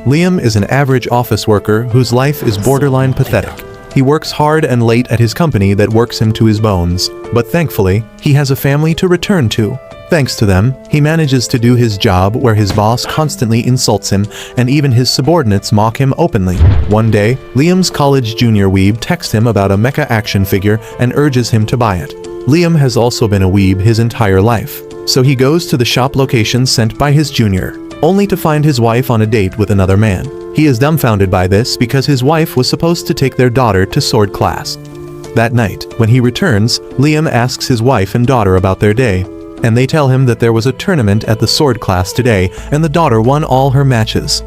Liam is an average office worker whose life is borderline pathetic. He works hard and late at his company that works him to his bones, but thankfully, he has a family to return to. Thanks to them, he manages to do his job where his boss constantly insults him and even his subordinates mock him openly. One day, Liam's college junior weeb texts him about a mecha action figure and urges him to buy it. Liam has also been a weeb his entire life, so he goes to the shop location sent by his junior, only to find his wife on a date with another man. He is dumbfounded by this because his wife was supposed to take their daughter to sword class. That night, when he returns, Liam asks his wife and daughter about their day, and they tell him that there was a tournament at the sword class today and the daughter won all her matches.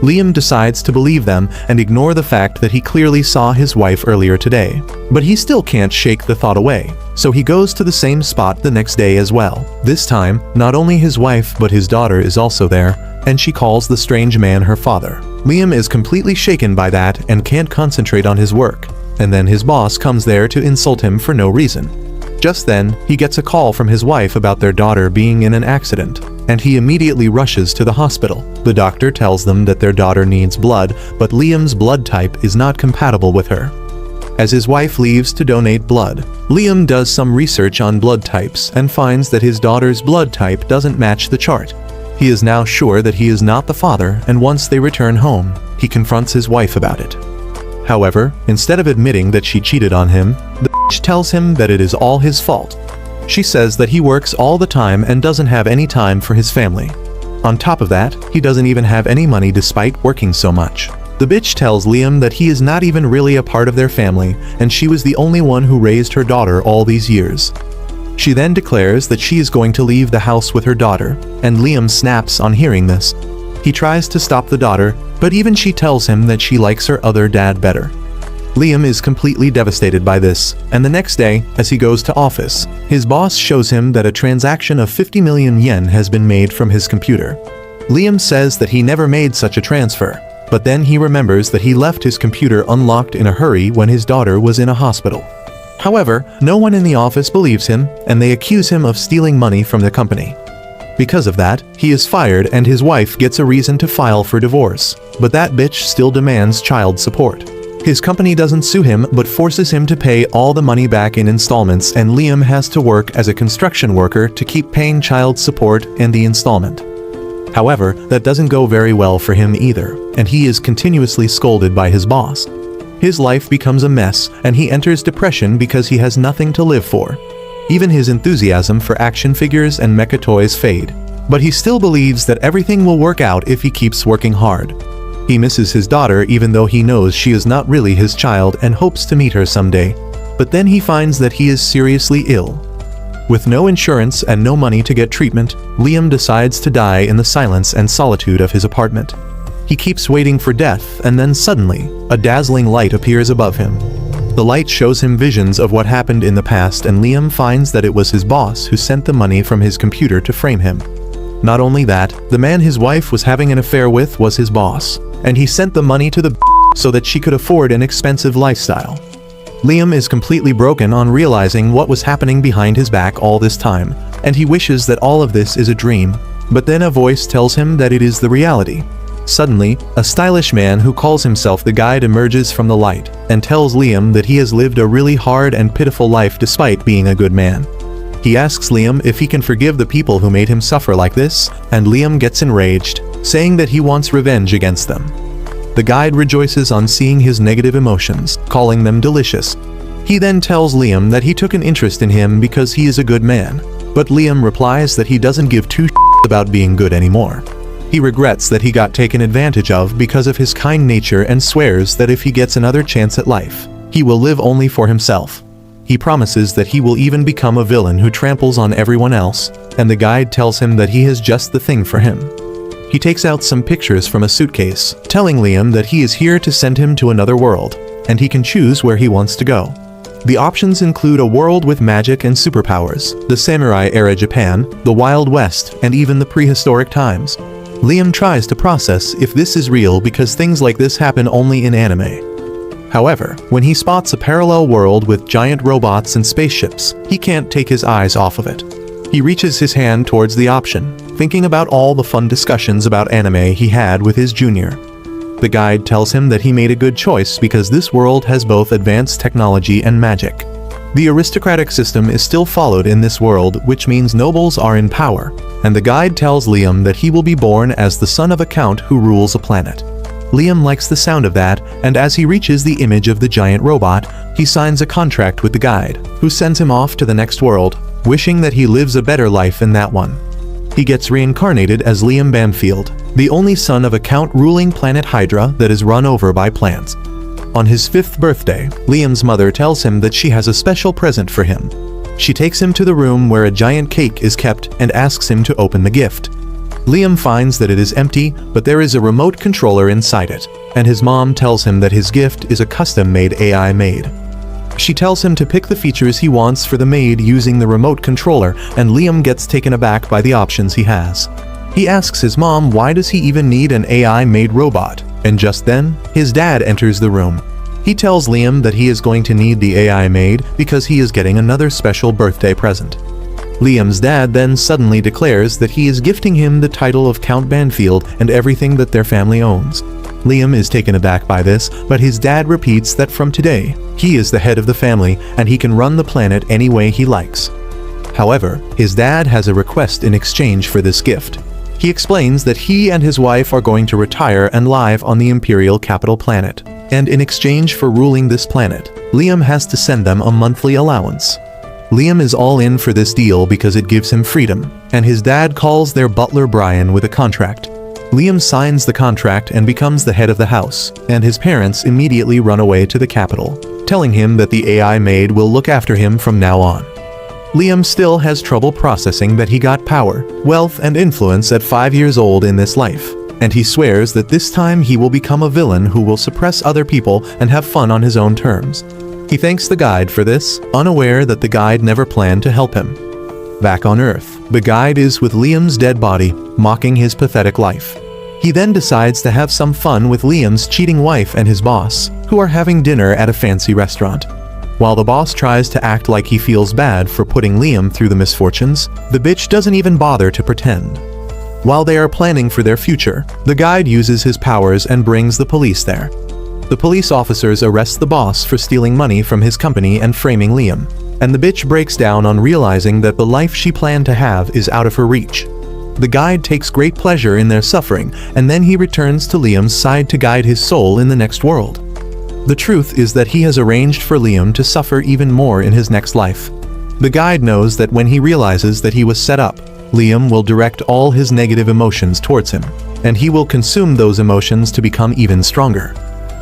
Liam decides to believe them and ignore the fact that he clearly saw his wife earlier today. But he still can't shake the thought away, so he goes to the same spot the next day as well. This time, not only his wife but his daughter is also there, and she calls the strange man her father. Liam is completely shaken by that and can't concentrate on his work, and then his boss comes there to insult him for no reason. Just then, he gets a call from his wife about their daughter being in an accident, and he immediately rushes to the hospital. The doctor tells them that their daughter needs blood, but Liam's blood type is not compatible with her. As his wife leaves to donate blood, Liam does some research on blood types and finds that his daughter's blood type doesn't match the chart. He is now sure that he is not the father, and once they return home, he confronts his wife about it. However, instead of admitting that she cheated on him, the bitch tells him that it is all his fault. She says that he works all the time and doesn't have any time for his family. On top of that, he doesn't even have any money despite working so much. The bitch tells Liam that he is not even really a part of their family, and she was the only one who raised her daughter all these years. She then declares that she is going to leave the house with her daughter, and Liam snaps on hearing this. He tries to stop the daughter, but even she tells him that she likes her other dad better. Liam is completely devastated by this, and the next day, as he goes to office, his boss shows him that a transaction of 50 million yen has been made from his computer. Liam says that he never made such a transfer, but then he remembers that he left his computer unlocked in a hurry when his daughter was in a hospital. However, no one in the office believes him, and they accuse him of stealing money from the company. Because of that, he is fired and his wife gets a reason to file for divorce, but that bitch still demands child support. His company doesn't sue him but forces him to pay all the money back in installments, and Liam has to work as a construction worker to keep paying child support and the installment. However, that doesn't go very well for him either, and he is continuously scolded by his boss. His life becomes a mess, and he enters depression because he has nothing to live for. Even his enthusiasm for action figures and mecha toys fade, but he still believes that everything will work out if he keeps working hard. He misses his daughter even though he knows she is not really his child and hopes to meet her someday, but then he finds that he is seriously ill. With no insurance and no money to get treatment, Liam decides to die in the silence and solitude of his apartment. He keeps waiting for death, and then suddenly, a dazzling light appears above him. The light shows him visions of what happened in the past, and Liam finds that it was his boss who sent the money from his computer to frame him. Not only that, the man his wife was having an affair with was his boss, and he sent the money to the so that she could afford an expensive lifestyle. Liam is completely broken on realizing what was happening behind his back all this time, and he wishes that all of this is a dream, but then a voice tells him that it is the reality. Suddenly, a stylish man who calls himself the Guide emerges from the light and tells Liam that he has lived a really hard and pitiful life despite being a good man. He asks Liam if he can forgive the people who made him suffer like this, and Liam gets enraged, saying that he wants revenge against them. The Guide rejoices on seeing his negative emotions, calling them delicious. He then tells Liam that he took an interest in him because he is a good man, but Liam replies that he doesn't give two shits about being good anymore. He regrets that he got taken advantage of because of his kind nature and swears that if he gets another chance at life, he will live only for himself. He promises that he will even become a villain who tramples on everyone else, and the Guide tells him that he has just the thing for him. He takes out some pictures from a suitcase, telling Liam that he is here to send him to another world, and he can choose where he wants to go. The options include a world with magic and superpowers, the samurai-era Japan, the Wild West, and even the prehistoric times. Liam tries to process if this is real because things like this happen only in anime. However, when he spots a parallel world with giant robots and spaceships, he can't take his eyes off of it. He reaches his hand towards the option, thinking about all the fun discussions about anime he had with his junior. The guide tells him that he made a good choice because this world has both advanced technology and magic. The aristocratic system is still followed in this world, which means nobles are in power, and the guide tells Liam that he will be born as the son of a count who rules a planet. Liam likes the sound of that, and as he reaches the image of the giant robot, he signs a contract with the guide, who sends him off to the next world, wishing that he lives a better life in that one. He gets reincarnated as Liam Banfield, the only son of a count ruling planet Hydra that is run over by plants. On his 5th birthday, Liam's mother tells him that she has a special present for him. She takes him to the room where a giant cake is kept and asks him to open the gift. Liam finds that it is empty, but there is a remote controller inside it, and his mom tells him that his gift is a custom-made AI maid. She tells him to pick the features he wants for the maid using the remote controller, and Liam gets taken aback by the options he has. He asks his mom why does he even need an AI-made robot, and just then, his dad enters the room. He tells Liam that he is going to need the AI maid because he is getting another special birthday present. Liam's dad then suddenly declares that he is gifting him the title of Count Banfield and everything that their family owns. Liam is taken aback by this, but his dad repeats that from today, he is the head of the family and he can run the planet any way he likes. However, his dad has a request in exchange for this gift. He explains that he and his wife are going to retire and live on the Imperial capital planet, and in exchange for ruling this planet, Liam has to send them a monthly allowance. Liam is all in for this deal because it gives him freedom, and his dad calls their butler Brian with a contract. Liam signs the contract and becomes the head of the house, and his parents immediately run away to the capital, telling him that the AI maid will look after him from now on. Liam still has trouble processing that he got power, wealth, and influence at 5 years old in this life, and he swears that this time he will become a villain who will suppress other people and have fun on his own terms. He thanks the guide for this, unaware that the guide never planned to help him. Back on Earth, the guide is with Liam's dead body, mocking his pathetic life. He then decides to have some fun with Liam's cheating wife and his boss, who are having dinner at a fancy restaurant. While the boss tries to act like he feels bad for putting Liam through the misfortunes, the bitch doesn't even bother to pretend. While they are planning for their future, the guide uses his powers and brings the police there. The police officers arrest the boss for stealing money from his company and framing Liam, and the bitch breaks down on realizing that the life she planned to have is out of her reach. The guide takes great pleasure in their suffering, and then he returns to Liam's side to guide his soul in the next world. The truth is that he has arranged for Liam to suffer even more in his next life. The guide knows that when he realizes that he was set up, Liam will direct all his negative emotions towards him, and he will consume those emotions to become even stronger.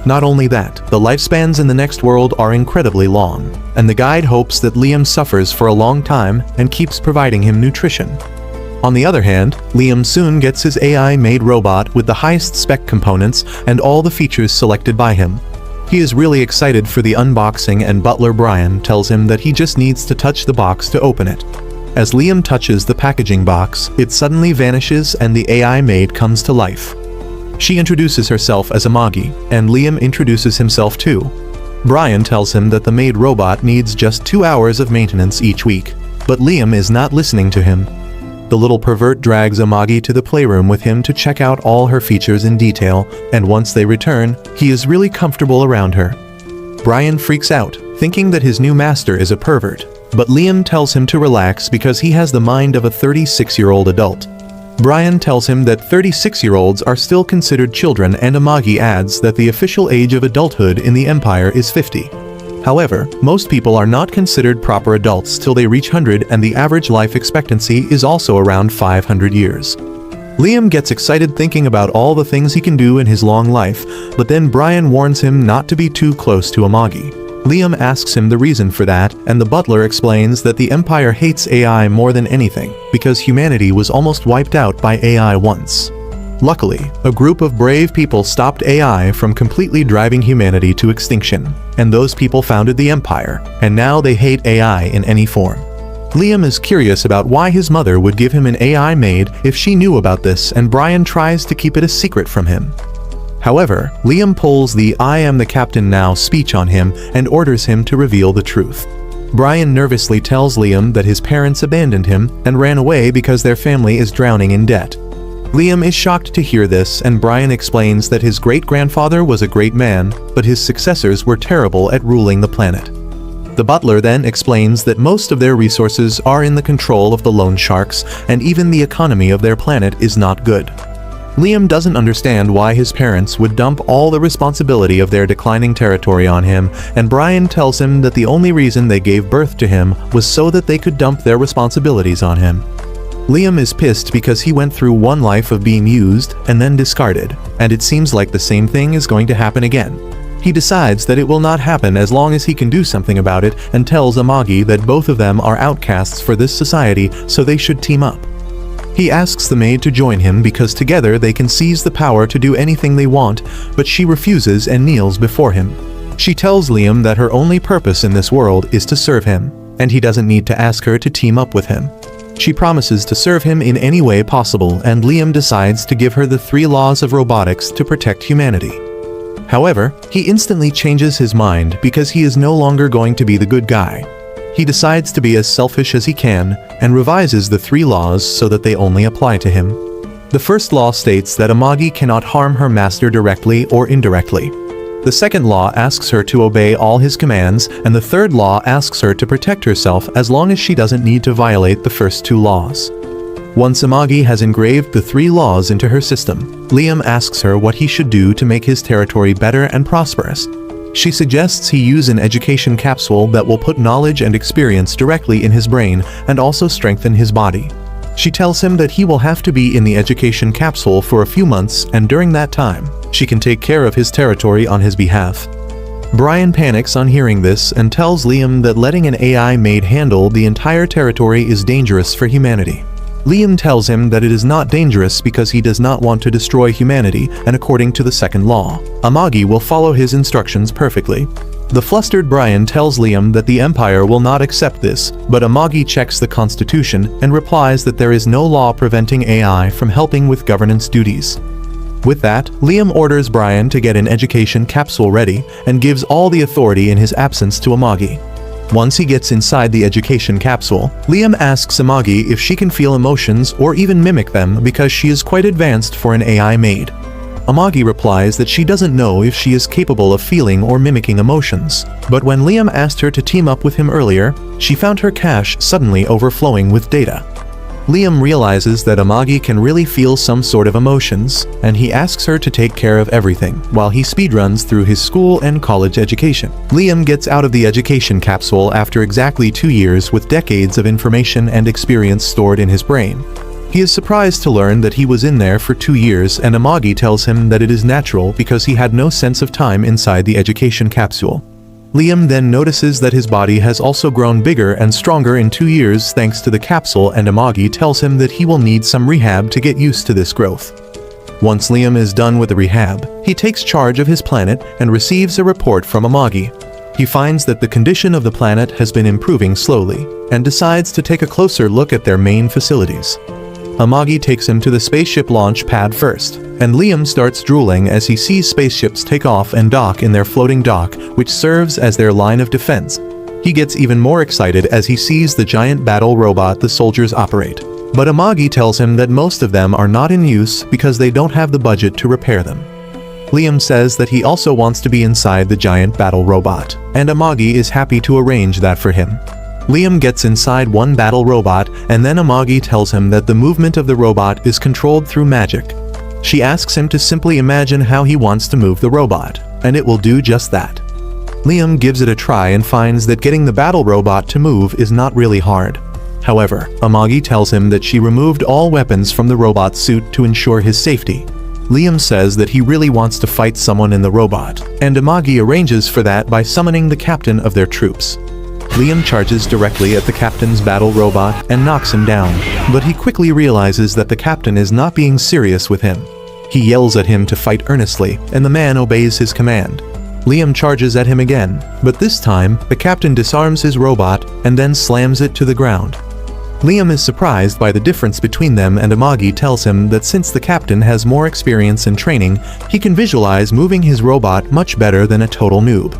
Not only that, the lifespans in the next world are incredibly long, and the guide hopes that Liam suffers for a long time and keeps providing him nutrition. On the other hand, Liam soon gets his AI-made robot with the highest spec components and all the features selected by him. He is really excited for the unboxing, and butler Brian tells him that he just needs to touch the box to open it. As Liam touches the packaging box, it suddenly vanishes and the AI maid comes to life. She introduces herself as Amagi, and Liam introduces himself too. Brian tells him that the maid robot needs just 2 hours of maintenance each week, but Liam is not listening to him. The little pervert drags Amagi to the playroom with him to check out all her features in detail, and once they return, he is really comfortable around her. Brian freaks out, thinking that his new master is a pervert, but Liam tells him to relax because he has the mind of a 36-year-old adult. Brian tells him that 36-year-olds are still considered children, and Amagi adds that the official age of adulthood in the Empire is 50. However, most people are not considered proper adults till they reach 100, and the average life expectancy is also around 500 years. Liam gets excited thinking about all the things he can do in his long life, but then Brian warns him not to be too close to Amagi. Liam asks him the reason for that, and the butler explains that the Empire hates AI more than anything, because humanity was almost wiped out by AI once. Luckily, a group of brave people stopped AI from completely driving humanity to extinction, and those people founded the Empire, and now they hate AI in any form. Liam is curious about why his mother would give him an AI maid if she knew about this, and Brian tries to keep it a secret from him. However, Liam pulls the "I am the captain now" speech on him and orders him to reveal the truth. Brian nervously tells Liam that his parents abandoned him and ran away because their family is drowning in debt. Liam is shocked to hear this, and Brian explains that his great-grandfather was a great man, but his successors were terrible at ruling the planet. The butler then explains that most of their resources are in the control of the loan sharks, and even the economy of their planet is not good. Liam doesn't understand why his parents would dump all the responsibility of their declining territory on him, and Brian tells him that the only reason they gave birth to him was so that they could dump their responsibilities on him. Liam is pissed because he went through one life of being used and then discarded, and it seems like the same thing is going to happen again. He decides that it will not happen as long as he can do something about it, and tells Amagi that both of them are outcasts for this society, so they should team up. He asks the maid to join him because together they can seize the power to do anything they want, but she refuses and kneels before him. She tells Liam that her only purpose in this world is to serve him, and he doesn't need to ask her to team up with him. She promises to serve him in any way possible, and Liam decides to give her the 3 laws of robotics to protect humanity. However, he instantly changes his mind because he is no longer going to be the good guy. He decides to be as selfish as he can, and revises the 3 laws so that they only apply to him. The first law states that Amagi cannot harm her master directly or indirectly. The second law asks her to obey all his commands, and the third law asks her to protect herself as long as she doesn't need to violate the first 2 laws. Once Amagi has engraved the 3 laws into her system, Liam asks her what he should do to make his territory better and prosperous. She suggests he use an education capsule that will put knowledge and experience directly in his brain and also strengthen his body. She tells him that he will have to be in the education capsule for a few months, and during that time, she can take care of his territory on his behalf. Brian panics on hearing this and tells Liam that letting an AI maid handle the entire territory is dangerous for humanity. Liam tells him that it is not dangerous because he does not want to destroy humanity, and according to the second law, Amagi will follow his instructions perfectly. The flustered Brian tells Liam that the Empire will not accept this, but Amagi checks the Constitution and replies that there is no law preventing AI from helping with governance duties. With that, Liam orders Brian to get an education capsule ready and gives all the authority in his absence to Amagi. Once he gets inside the education capsule, Liam asks Amagi if she can feel emotions or even mimic them because she is quite advanced for an AI maid. Amagi replies that she doesn't know if she is capable of feeling or mimicking emotions, but when Liam asked her to team up with him earlier, she found her cache suddenly overflowing with data. Liam realizes that Amagi can really feel some sort of emotions, and he asks her to take care of everything, while he speedruns through his school and college education. Liam gets out of the education capsule after exactly 2 years with decades of information and experience stored in his brain. He is surprised to learn that he was in there for 2 years, and Amagi tells him that it is natural because he had no sense of time inside the education capsule. Liam then notices that his body has also grown bigger and stronger in 2 years thanks to the capsule, and Amagi tells him that he will need some rehab to get used to this growth. Once Liam is done with the rehab, he takes charge of his planet and receives a report from Amagi. He finds that the condition of the planet has been improving slowly, and decides to take a closer look at their main facilities. Amagi takes him to the spaceship launch pad first, and Liam starts drooling as he sees spaceships take off and dock in their floating dock, which serves as their line of defense. He gets even more excited as he sees the giant battle robot the soldiers operate. But Amagi tells him that most of them are not in use because they don't have the budget to repair them. Liam says that he also wants to be inside the giant battle robot, and Amagi is happy to arrange that for him. Liam gets inside one battle robot, and then Amagi tells him that the movement of the robot is controlled through magic. She asks him to simply imagine how he wants to move the robot, and it will do just that. Liam gives it a try and finds that getting the battle robot to move is not really hard. However, Amagi tells him that she removed all weapons from the robot's suit to ensure his safety. Liam says that he really wants to fight someone in the robot, and Amagi arranges for that by summoning the captain of their troops. Liam charges directly at the captain's battle robot and knocks him down, but he quickly realizes that the captain is not being serious with him. He yells at him to fight earnestly, and the man obeys his command. Liam charges at him again, but this time, the captain disarms his robot and then slams it to the ground. Liam is surprised by the difference between them, and Amagi tells him that since the captain has more experience and training, he can visualize moving his robot much better than a total noob.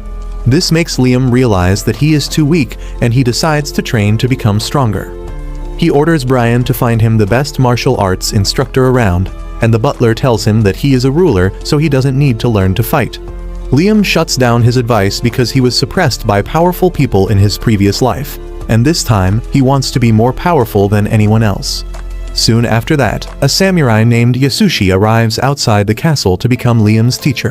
This makes Liam realize that he is too weak, and he decides to train to become stronger. He orders Brian to find him the best martial arts instructor around, and the butler tells him that he is a ruler, so he doesn't need to learn to fight. Liam shuts down his advice because he was suppressed by powerful people in his previous life, and this time he wants to be more powerful than anyone else. Soon after that, a samurai named Yasushi arrives outside the castle to become Liam's teacher.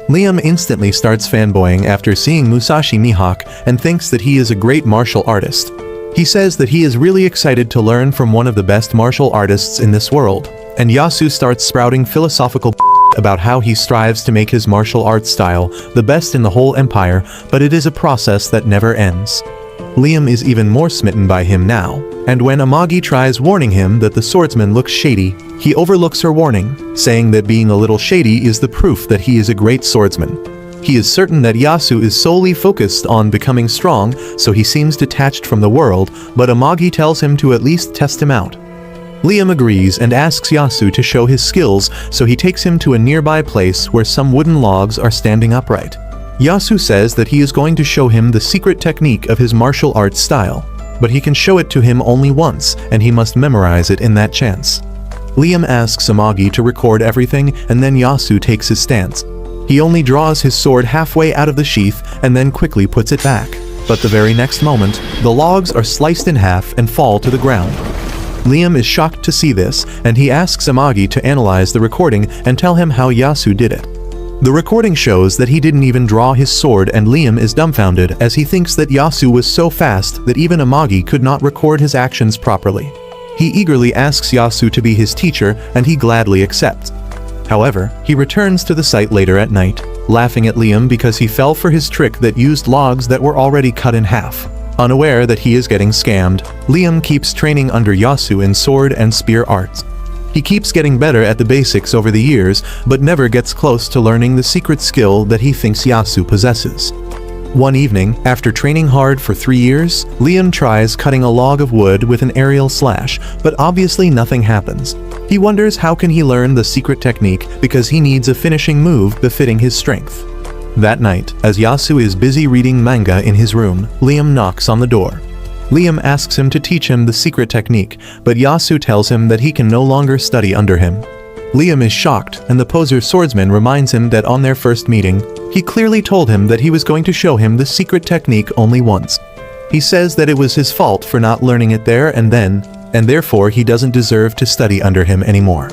Liam instantly starts fanboying after seeing Musashi Mihawk and thinks that he is a great martial artist. He says that he is really excited to learn from one of the best martial artists in this world, and Yasu starts sprouting philosophical about how he strives to make his martial arts style the best in the whole empire, but it is a process that never ends. Liam is even more smitten by him now, and when Amagi tries warning him that the swordsman looks shady, he overlooks her warning, saying that being a little shady is the proof that he is a great swordsman. He is certain that Yasu is solely focused on becoming strong, so he seems detached from the world, but Amagi tells him to at least test him out. Liam agrees and asks Yasu to show his skills, so he takes him to a nearby place where some wooden logs are standing upright. Yasu says that he is going to show him the secret technique of his martial arts style, but he can show it to him only once, and he must memorize it in that chance. Liam asks Amagi to record everything, and then Yasu takes his stance. He only draws his sword halfway out of the sheath and then quickly puts it back, but the very next moment, the logs are sliced in half and fall to the ground. Liam is shocked to see this, and he asks Amagi to analyze the recording and tell him how Yasu did it. The recording shows that he didn't even draw his sword, and Liam is dumbfounded as he thinks that Yasu was so fast that even Amagi could not record his actions properly. He eagerly asks Yasu to be his teacher, and he gladly accepts. However, he returns to the site later at night, laughing at Liam because he fell for his trick that used logs that were already cut in half. Unaware that he is getting scammed, Liam keeps training under Yasu in sword and spear arts. He keeps getting better at the basics over the years, but never gets close to learning the secret skill that he thinks Yasu possesses. One evening, after training hard for 3 years, Liam tries cutting a log of wood with an aerial slash, but obviously nothing happens. He wonders how can he learn the secret technique because he needs a finishing move befitting his strength. That night, as Yasu is busy reading manga in his room, Liam knocks on the door. Liam asks him to teach him the secret technique, but Yasu tells him that he can no longer study under him. Liam is shocked, and the poser swordsman reminds him that on their first meeting, he clearly told him that he was going to show him the secret technique only once. He says that it was his fault for not learning it there and then, and therefore he doesn't deserve to study under him anymore.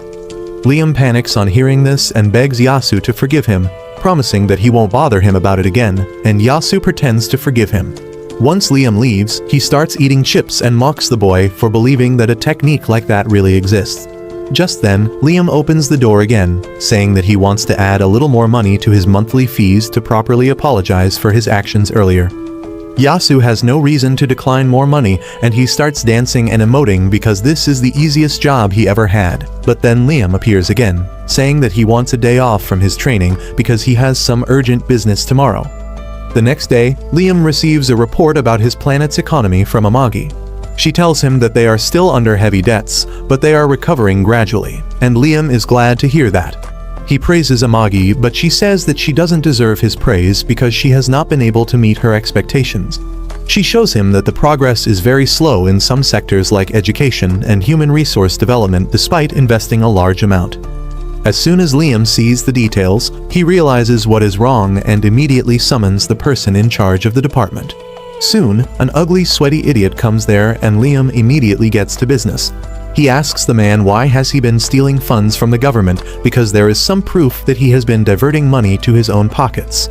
Liam panics on hearing this and begs Yasu to forgive him, promising that he won't bother him about it again, and Yasu pretends to forgive him. Once Liam leaves, he starts eating chips and mocks the boy for believing that a technique like that really exists. Just then, Liam opens the door again, saying that he wants to add a little more money to his monthly fees to properly apologize for his actions earlier. Yasu has no reason to decline more money, and he starts dancing and emoting because this is the easiest job he ever had. But then Liam appears again, saying that he wants a day off from his training because he has some urgent business tomorrow. The next day, Liam receives a report about his planet's economy from Amagi. She tells him that they are still under heavy debts, but they are recovering gradually, and Liam is glad to hear that. He praises Amagi, but she says that she doesn't deserve his praise because she has not been able to meet her expectations. She shows him that the progress is very slow in some sectors like education and human resource development despite investing a large amount. As soon as Liam sees the details, he realizes what is wrong and immediately summons the person in charge of the department. Soon, an ugly, sweaty idiot comes there and Liam immediately gets to business. He asks the man why has he been stealing funds from the government because there is some proof that he has been diverting money to his own pockets.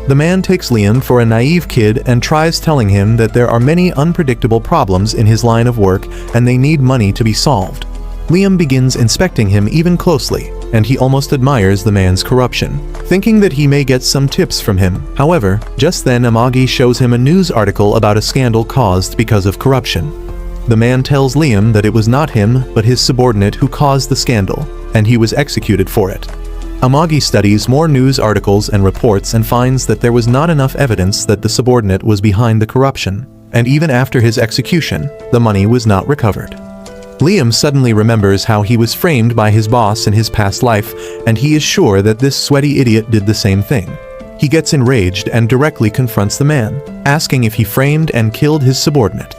The man takes Liam for a naive kid and tries telling him that there are many unpredictable problems in his line of work and they need money to be solved. Liam begins inspecting him even closely, and he almost admires the man's corruption, thinking that he may get some tips from him. However, just then Amagi shows him a news article about a scandal caused because of corruption. The man tells Liam that it was not him, but his subordinate who caused the scandal, and he was executed for it. Amagi studies more news articles and reports and finds that there was not enough evidence that the subordinate was behind the corruption, and even after his execution, the money was not recovered. Liam suddenly remembers how he was framed by his boss in his past life, and he is sure that this sweaty idiot did the same thing. He gets enraged and directly confronts the man, asking if he framed and killed his subordinate.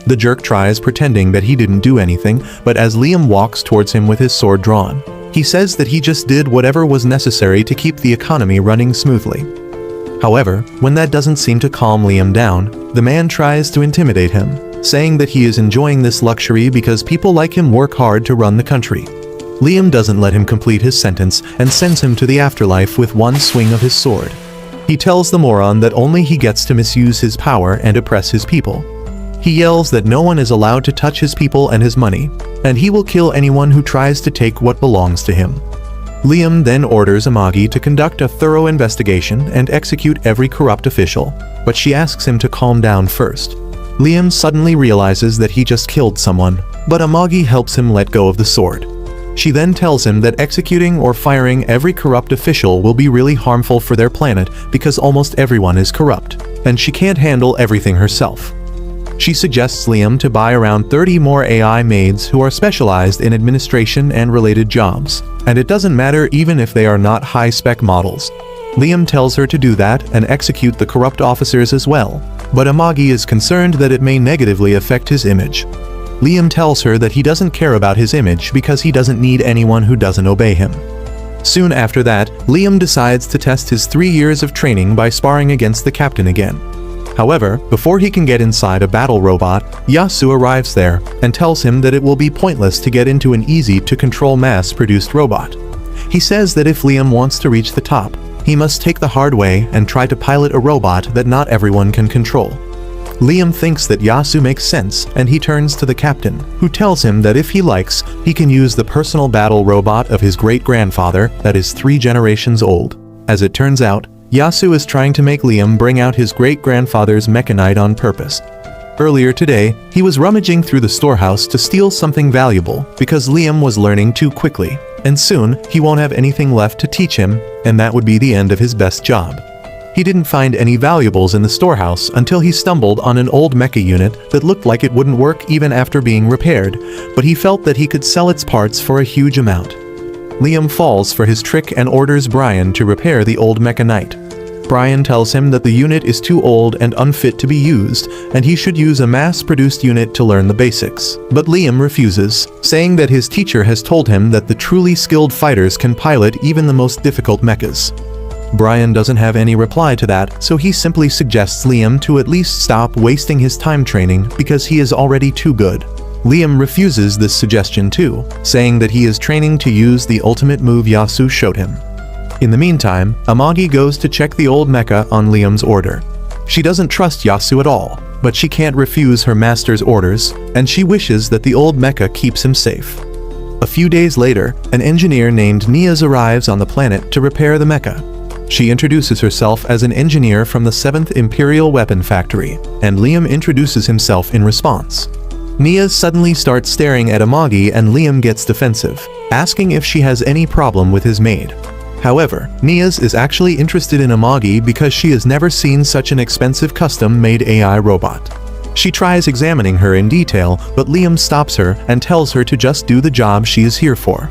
The jerk tries pretending that he didn't do anything, but as Liam walks towards him with his sword drawn, He says that he just did whatever was necessary to keep the economy running smoothly. However, when that doesn't seem to calm Liam down, the man tries to intimidate him, saying that he is enjoying this luxury because people like him work hard to run the country. Liam doesn't let him complete his sentence and sends him to the afterlife with one swing of his sword. He tells the moron that only he gets to misuse his power and oppress his people. He yells that no one is allowed to touch his people and his money, and he will kill anyone who tries to take what belongs to him. Liam then orders Amagi to conduct a thorough investigation and execute every corrupt official, but she asks him to calm down first. Liam suddenly realizes that he just killed someone, but Amagi helps him let go of the sword. She then tells him that executing or firing every corrupt official will be really harmful for their planet because almost everyone is corrupt, and she can't handle everything herself. She suggests Liam to buy around 30 more AI maids who are specialized in administration and related jobs, and it doesn't matter even if they are not high-spec models. Liam tells her to do that and execute the corrupt officers as well, but Amagi is concerned that it may negatively affect his image. Liam tells her that he doesn't care about his image because he doesn't need anyone who doesn't obey him. Soon after that, Liam decides to test his 3 years of training by sparring against the captain again. However, before he can get inside a battle robot, Yasu arrives there and tells him that it will be pointless to get into an easy-to-control mass-produced robot. He says that if Liam wants to reach the top, he must take the hard way and try to pilot a robot that not everyone can control. Liam thinks that Yasu makes sense, and he turns to the captain, who tells him that if he likes, he can use the personal battle robot of his great-grandfather that is 3 generations old. As it turns out, Yasu is trying to make Liam bring out his great-grandfather's mechanite on purpose. Earlier today, he was rummaging through the storehouse to steal something valuable because Liam was learning too quickly, and soon he won't have anything left to teach him, and that would be the end of his best job. He didn't find any valuables in the storehouse until he stumbled on an old mecha unit that looked like it wouldn't work even after being repaired, but he felt that he could sell its parts for a huge amount. Liam falls for his trick and orders Brian to repair the old mechanite. Brian tells him that the unit is too old and unfit to be used, and he should use a mass-produced unit to learn the basics. But Liam refuses, saying that his teacher has told him that the truly skilled fighters can pilot even the most difficult mechas. Brian doesn't have any reply to that, so he simply suggests Liam to at least stop wasting his time training because he is already too good. Liam refuses this suggestion too, saying that he is training to use the ultimate move Yasu showed him. In the meantime, Amagi goes to check the old mecha on Liam's order. She doesn't trust Yasu at all, but she can't refuse her master's orders, and she wishes that the old mecha keeps him safe. A few days later, an engineer named Niaz arrives on the planet to repair the mecha. She introduces herself as an engineer from the 7th Imperial Weapon Factory, and Liam introduces himself in response. Niaz suddenly starts staring at Amagi and Liam gets defensive, asking if she has any problem with his maid. However, Niaz is actually interested in Amagi because she has never seen such an expensive custom-made AI robot. She tries examining her in detail, but Liam stops her and tells her to just do the job she is here for.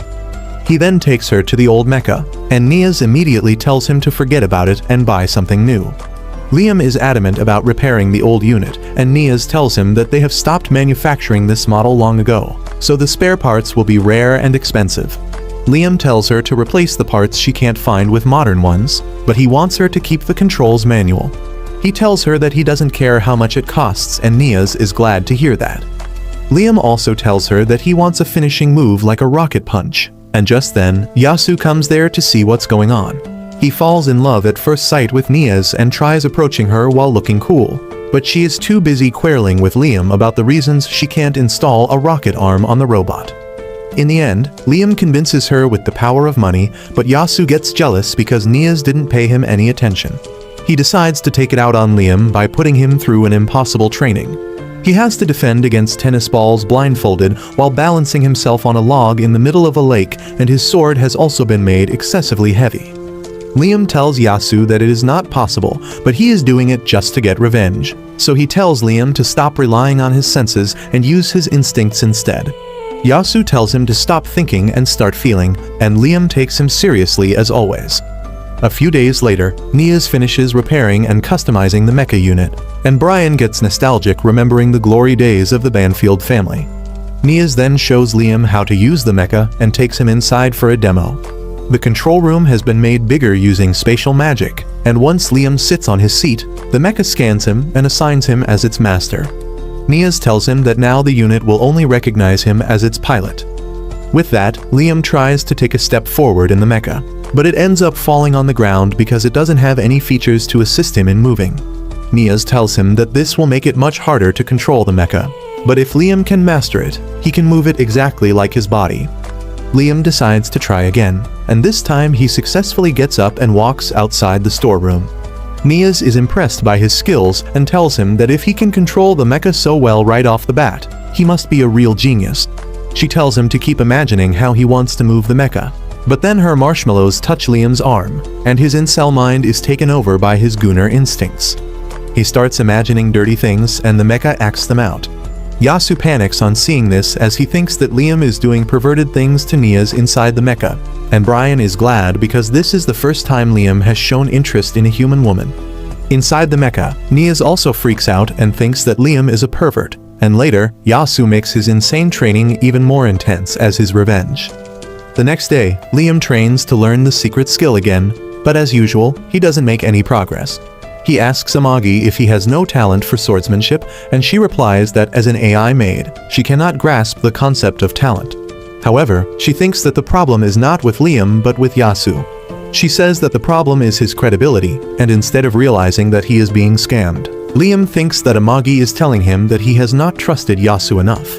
He then takes her to the old mecha, and Niaz immediately tells him to forget about it and buy something new. Liam is adamant about repairing the old unit, and Niaz tells him that they have stopped manufacturing this model long ago, so the spare parts will be rare and expensive. Liam tells her to replace the parts she can't find with modern ones, but he wants her to keep the controls manual. He tells her that he doesn't care how much it costs, and Niaz is glad to hear that. Liam also tells her that he wants a finishing move like a rocket punch, and just then, Yasu comes there to see what's going on. He falls in love at first sight with Niaz and tries approaching her while looking cool, but she is too busy quarreling with Liam about the reasons she can't install a rocket arm on the robot. In the end, Liam convinces her with the power of money, but Yasu gets jealous because Niaz didn't pay him any attention. He decides to take it out on Liam by putting him through an impossible training. He has to defend against tennis balls blindfolded while balancing himself on a log in the middle of a lake, and his sword has also been made excessively heavy. Liam tells Yasu that it is not possible, but he is doing it just to get revenge. So he tells Liam to stop relying on his senses and use his instincts instead. Yasu tells him to stop thinking and start feeling, and Liam takes him seriously as always. A few days later, Niaz finishes repairing and customizing the mecha unit, and Brian gets nostalgic remembering the glory days of the Banfield family. Niaz then shows Liam how to use the mecha and takes him inside for a demo. The control room has been made bigger using spatial magic, and once Liam sits on his seat, the mecha scans him and assigns him as its master. Niaz tells him that now the unit will only recognize him as its pilot. With that, Liam tries to take a step forward in the mecha, but it ends up falling on the ground because it doesn't have any features to assist him in moving. Niaz tells him that this will make it much harder to control the mecha, but if Liam can master it, he can move it exactly like his body. Liam decides to try again, and this time he successfully gets up and walks outside the storeroom. Niaz is impressed by his skills and tells him that if he can control the mecha so well right off the bat, he must be a real genius. She tells him to keep imagining how he wants to move the mecha, but then her marshmallows touch Liam's arm, and his incel mind is taken over by his gooner instincts. He starts imagining dirty things and the mecha acts them out. Yasu panics on seeing this as he thinks that Liam is doing perverted things to Niaz inside the mecha, and Brian is glad because this is the first time Liam has shown interest in a human woman. Inside the mecha, Niaz also freaks out and thinks that Liam is a pervert, and later, Yasu makes his insane training even more intense as his revenge. The next day, Liam trains to learn the secret skill again, but as usual, he doesn't make any progress. He asks Amagi if he has no talent for swordsmanship, and she replies that as an AI maid, she cannot grasp the concept of talent. However, she thinks that the problem is not with Liam but with Yasu. She says that the problem is his credibility, and instead of realizing that he is being scammed, Liam thinks that Amagi is telling him that he has not trusted Yasu enough.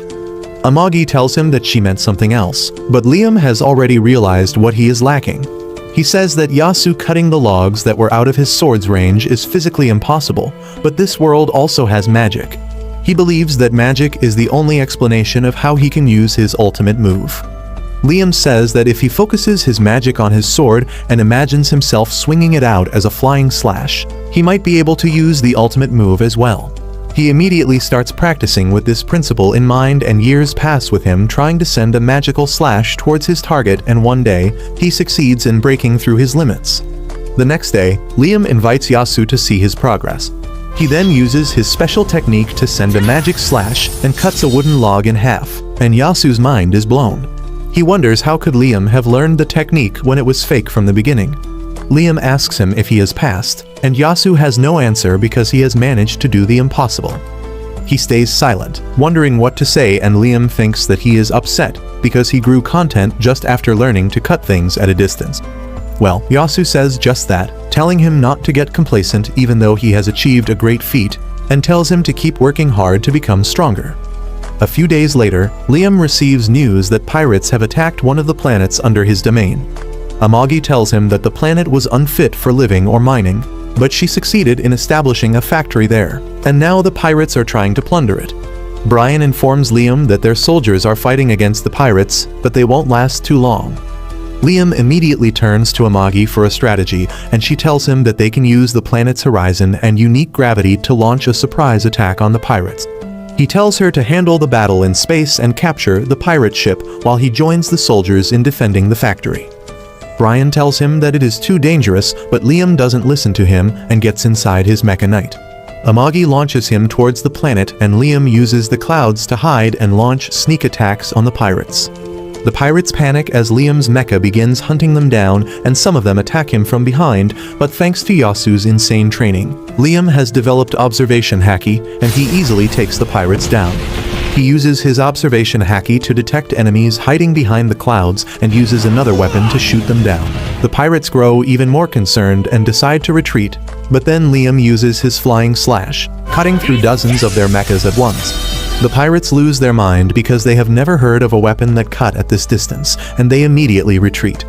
Amagi tells him that she meant something else, but Liam has already realized what he is lacking. He says that Yasu cutting the logs that were out of his sword's range is physically impossible, but this world also has magic. He believes that magic is the only explanation of how he can use his ultimate move. Liam says that if he focuses his magic on his sword and imagines himself swinging it out as a flying slash, he might be able to use the ultimate move as well. He immediately starts practicing with this principle in mind, and years pass with him trying to send a magical slash towards his target, and one day, he succeeds in breaking through his limits. The next day, Liam invites Yasu to see his progress. He then uses his special technique to send a magic slash and cuts a wooden log in half, and Yasu's mind is blown. He wonders how could Liam have learned the technique when it was fake from the beginning. Liam asks him if he has passed, and Yasu has no answer because he has managed to do the impossible. He stays silent, wondering what to say, and Liam thinks that he is upset because he grew content just after learning to cut things at a distance. Well, Yasu says just that, telling him not to get complacent even though he has achieved a great feat, and tells him to keep working hard to become stronger. A few days later, Liam receives news that pirates have attacked one of the planets under his domain. Amagi tells him that the planet was unfit for living or mining, but she succeeded in establishing a factory there, and now the pirates are trying to plunder it. Brian informs Liam that their soldiers are fighting against the pirates, but they won't last too long. Liam immediately turns to Amagi for a strategy, and she tells him that they can use the planet's horizon and unique gravity to launch a surprise attack on the pirates. He tells her to handle the battle in space and capture the pirate ship while he joins the soldiers in defending the factory. Brian tells him that it is too dangerous, but Liam doesn't listen to him and gets inside his mecha knight. Amagi launches him towards the planet, and Liam uses the clouds to hide and launch sneak attacks on the pirates. The pirates panic as Liam's mecha begins hunting them down, and some of them attack him from behind, but thanks to Yasu's insane training, Liam has developed observation haki, and he easily takes the pirates down. He uses his observation haki to detect enemies hiding behind the clouds and uses another weapon to shoot them down. The pirates grow even more concerned and decide to retreat, but then Liam uses his flying slash, cutting through dozens of their mechas at once. The pirates lose their mind because they have never heard of a weapon that cut at this distance, and they immediately retreat.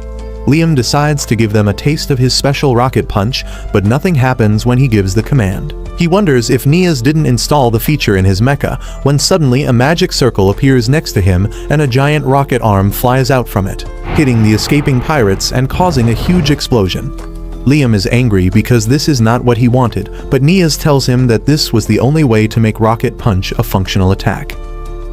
Liam decides to give them a taste of his special rocket punch, but nothing happens when he gives the command. He wonders if Niaz didn't install the feature in his mecha, when suddenly a magic circle appears next to him and a giant rocket arm flies out from it, hitting the escaping pirates and causing a huge explosion. Liam is angry because this is not what he wanted, but Niaz tells him that this was the only way to make rocket punch a functional attack.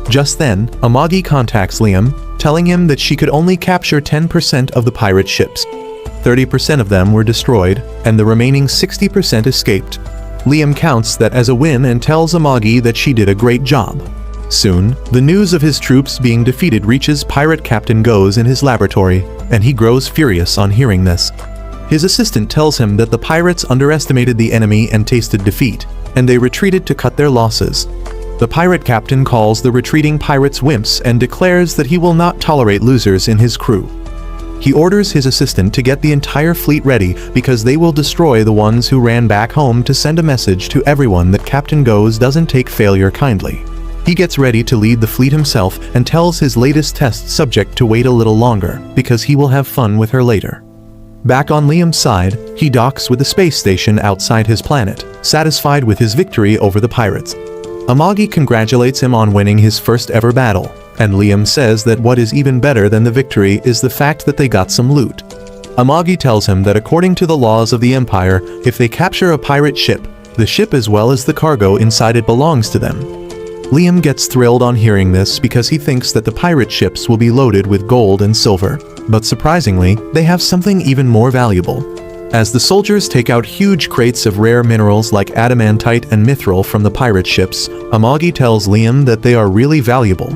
Just then, Amagi contacts Liam, telling him that she could only capture 10% of the pirate ships. 30% of them were destroyed, and the remaining 60% escaped. Liam counts that as a win and tells Amagi that she did a great job. Soon, the news of his troops being defeated reaches Pirate Captain Goes in his laboratory, and he grows furious on hearing this. His assistant tells him that the pirates underestimated the enemy and tasted defeat, and they retreated to cut their losses. The pirate captain calls the retreating pirates wimps and declares that he will not tolerate losers in his crew. He orders his assistant to get the entire fleet ready because they will destroy the ones who ran back home to send a message to everyone that Captain Goes doesn't take failure kindly. He gets ready to lead the fleet himself and tells his latest test subject to wait a little longer because he will have fun with her later. Back on Liam's side, he docks with the space station outside his planet, satisfied with his victory over the pirates. Amagi congratulates him on winning his first ever battle, and Liam says that what is even better than the victory is the fact that they got some loot. Amagi tells him that according to the laws of the Empire, if they capture a pirate ship, the ship as well as the cargo inside it belongs to them. Liam gets thrilled on hearing this because he thinks that the pirate ships will be loaded with gold and silver, but surprisingly, they have something even more valuable. As the soldiers take out huge crates of rare minerals like adamantite and mithril from the pirate ships, Amagi tells Liam that they are really valuable.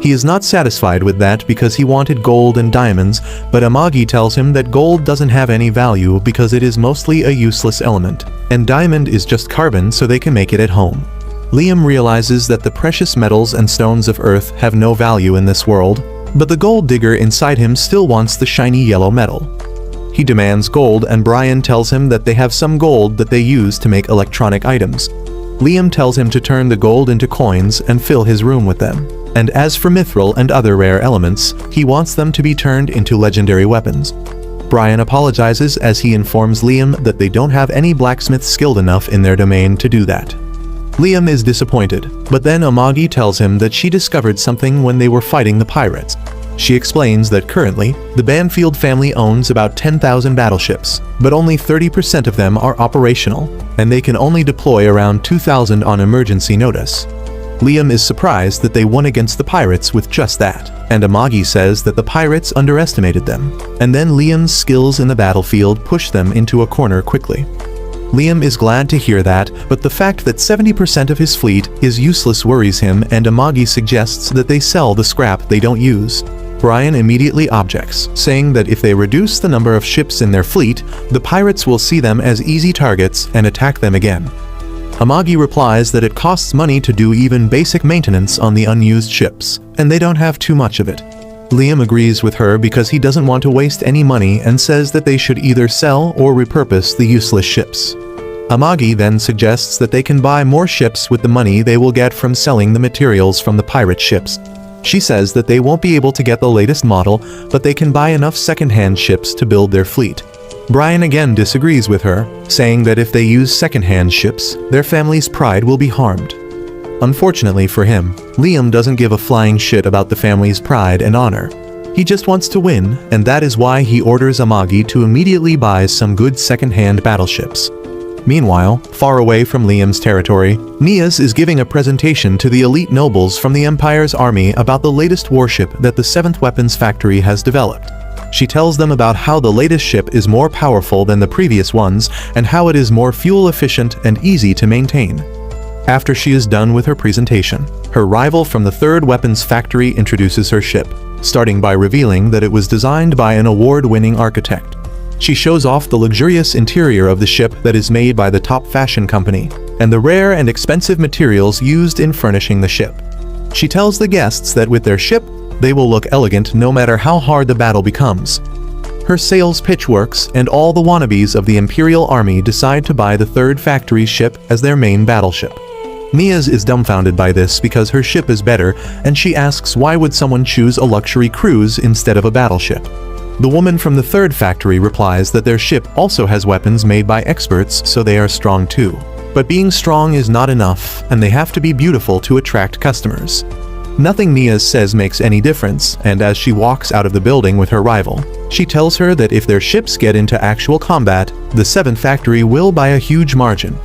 He is not satisfied with that because he wanted gold and diamonds, but Amagi tells him that gold doesn't have any value because it is mostly a useless element, and diamond is just carbon so they can make it at home. Liam realizes that the precious metals and stones of Earth have no value in this world, but the gold digger inside him still wants the shiny yellow metal. He demands gold, and Brian tells him that they have some gold that they use to make electronic items. Liam tells him to turn the gold into coins and fill his room with them. And as for mithril and other rare elements, he wants them to be turned into legendary weapons. Brian apologizes as he informs Liam that they don't have any blacksmiths skilled enough in their domain to do that. Liam is disappointed, but then Amagi tells him that she discovered something when they were fighting the pirates. She explains that currently, the Banfield family owns about 10,000 battleships, but only 30% of them are operational, and they can only deploy around 2,000 on emergency notice. Liam is surprised that they won against the pirates with just that, and Amagi says that the pirates underestimated them, and then Liam's skills in the battlefield push them into a corner quickly. Liam is glad to hear that, but the fact that 70% of his fleet is useless worries him, and Amagi suggests that they sell the scrap they don't use. Brian immediately objects, saying that if they reduce the number of ships in their fleet, the pirates will see them as easy targets and attack them again. Amagi replies that it costs money to do even basic maintenance on the unused ships, and they don't have too much of it. Liam agrees with her because he doesn't want to waste any money and says that they should either sell or repurpose the useless ships. Amagi then suggests that they can buy more ships with the money they will get from selling the materials from the pirate ships. She says that they won't be able to get the latest model, but they can buy enough second-hand ships to build their fleet. Brian again disagrees with her, saying that if they use second-hand ships, their family's pride will be harmed. Unfortunately for him, Liam doesn't give a flying shit about the family's pride and honor. He just wants to win, and that is why he orders Amagi to immediately buy some good second-hand battleships. Meanwhile, far away from Liam's territory, Niaz is giving a presentation to the elite nobles from the Empire's army about the latest warship that the 7th Weapons Factory has developed. She tells them about how the latest ship is more powerful than the previous ones and how it is more fuel efficient and easy to maintain. After she is done with her presentation, her rival from the 3rd Weapons Factory introduces her ship, starting by revealing that it was designed by an award-winning architect. She shows off the luxurious interior of the ship that is made by the top fashion company, and the rare and expensive materials used in furnishing the ship. She tells the guests that with their ship, they will look elegant no matter how hard the battle becomes. Her sales pitch works, and all the wannabes of the Imperial Army decide to buy the 3rd Factory's ship as their main battleship. Niaz is dumbfounded by this because her ship is better, and she asks why would someone choose a luxury cruise instead of a battleship. The woman from the 3rd Factory replies that their ship also has weapons made by experts, so they are strong too. But being strong is not enough, and they have to be beautiful to attract customers. Nothing Niaz says makes any difference, and as she walks out of the building with her rival, she tells her that if their ships get into actual combat, the 7th Factory will by a huge margin.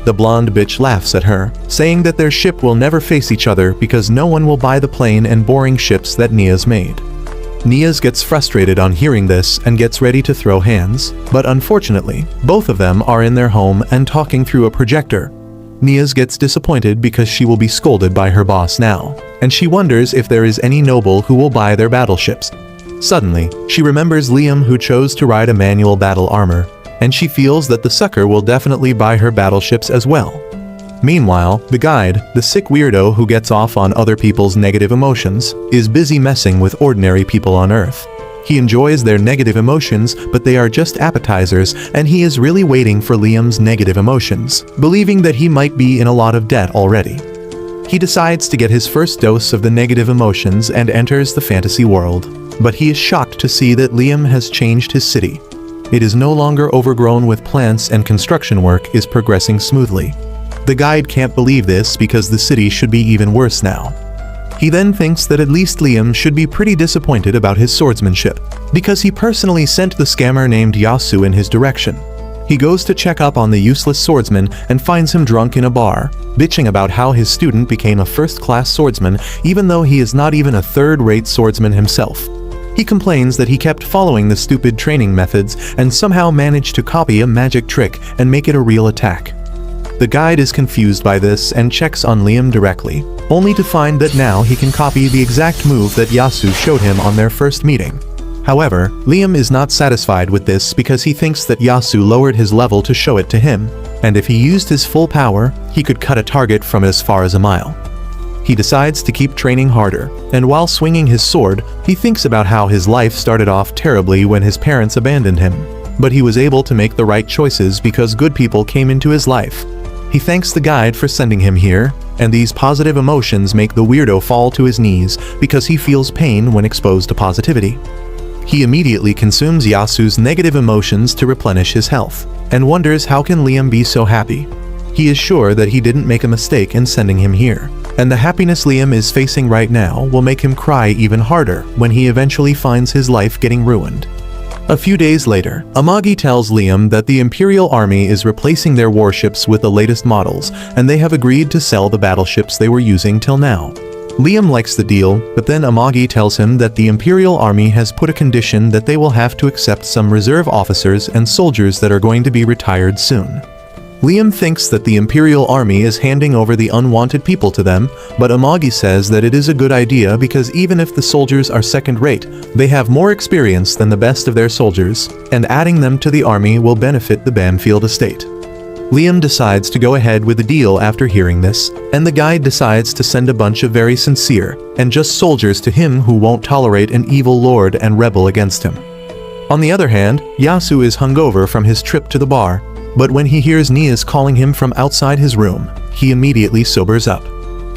The blonde bitch laughs at her, saying that their ship will never face each other because no one will buy the plain and boring ships that Niaz made. Niaz gets frustrated on hearing this and gets ready to throw hands, but unfortunately, both of them are in their home and talking through a projector. Nias gets disappointed because she will be scolded by her boss now, and she wonders if there is any noble who will buy their battleships. Suddenly, she remembers Liam, who chose to ride a manual battle armor, and she feels that the sucker will definitely buy her battleships as well. Meanwhile, the guide, the sick weirdo who gets off on other people's negative emotions, is busy messing with ordinary people on Earth. He enjoys their negative emotions, but they are just appetizers, and he is really waiting for Liam's negative emotions, believing that he might be in a lot of debt already. He decides to get his first dose of the negative emotions and enters the fantasy world, but he is shocked to see that Liam has changed his city. It is no longer overgrown with plants, and construction work is progressing smoothly. The guide can't believe this because the city should be even worse now. He then thinks that at least Liam should be pretty disappointed about his swordsmanship, because he personally sent the scammer named Yasu in his direction. He goes to check up on the useless swordsman and finds him drunk in a bar, bitching about how his student became a first-class swordsman even though he is not even a third-rate swordsman himself. He complains that he kept following the stupid training methods and somehow managed to copy a magic trick and make it a real attack. The guide is confused by this and checks on Liam directly, only to find that now he can copy the exact move that Yasu showed him on their first meeting. However, Liam is not satisfied with this because he thinks that Yasu lowered his level to show it to him, and if he used his full power, he could cut a target from as far as a mile. He decides to keep training harder, and while swinging his sword, he thinks about how his life started off terribly when his parents abandoned him, but he was able to make the right choices because good people came into his life. He thanks the guide for sending him here, and these positive emotions make the weirdo fall to his knees because he feels pain when exposed to positivity. He immediately consumes Yasu's negative emotions to replenish his health, and wonders how can Liam be so happy. He is sure that he didn't make a mistake in sending him here, and the happiness Liam is facing right now will make him cry even harder when he eventually finds his life getting ruined. A few days later, Amagi tells Liam that the Imperial Army is replacing their warships with the latest models, and they have agreed to sell the battleships they were using till now. Liam likes the deal, but then Amagi tells him that the Imperial Army has put a condition that they will have to accept some reserve officers and soldiers that are going to be retired soon. Liam thinks that the Imperial Army is handing over the unwanted people to them, but Amagi says that it is a good idea because even if the soldiers are second-rate, they have more experience than the best of their soldiers, and adding them to the army will benefit the Banfield estate. Liam decides to go ahead with the deal after hearing this, and the guide decides to send a bunch of very sincere and just soldiers to him who won't tolerate an evil lord and rebel against him. On the other hand, Yasu is hungover from his trip to the bar, but when he hears Nias calling him from outside his room, he immediately sobers up.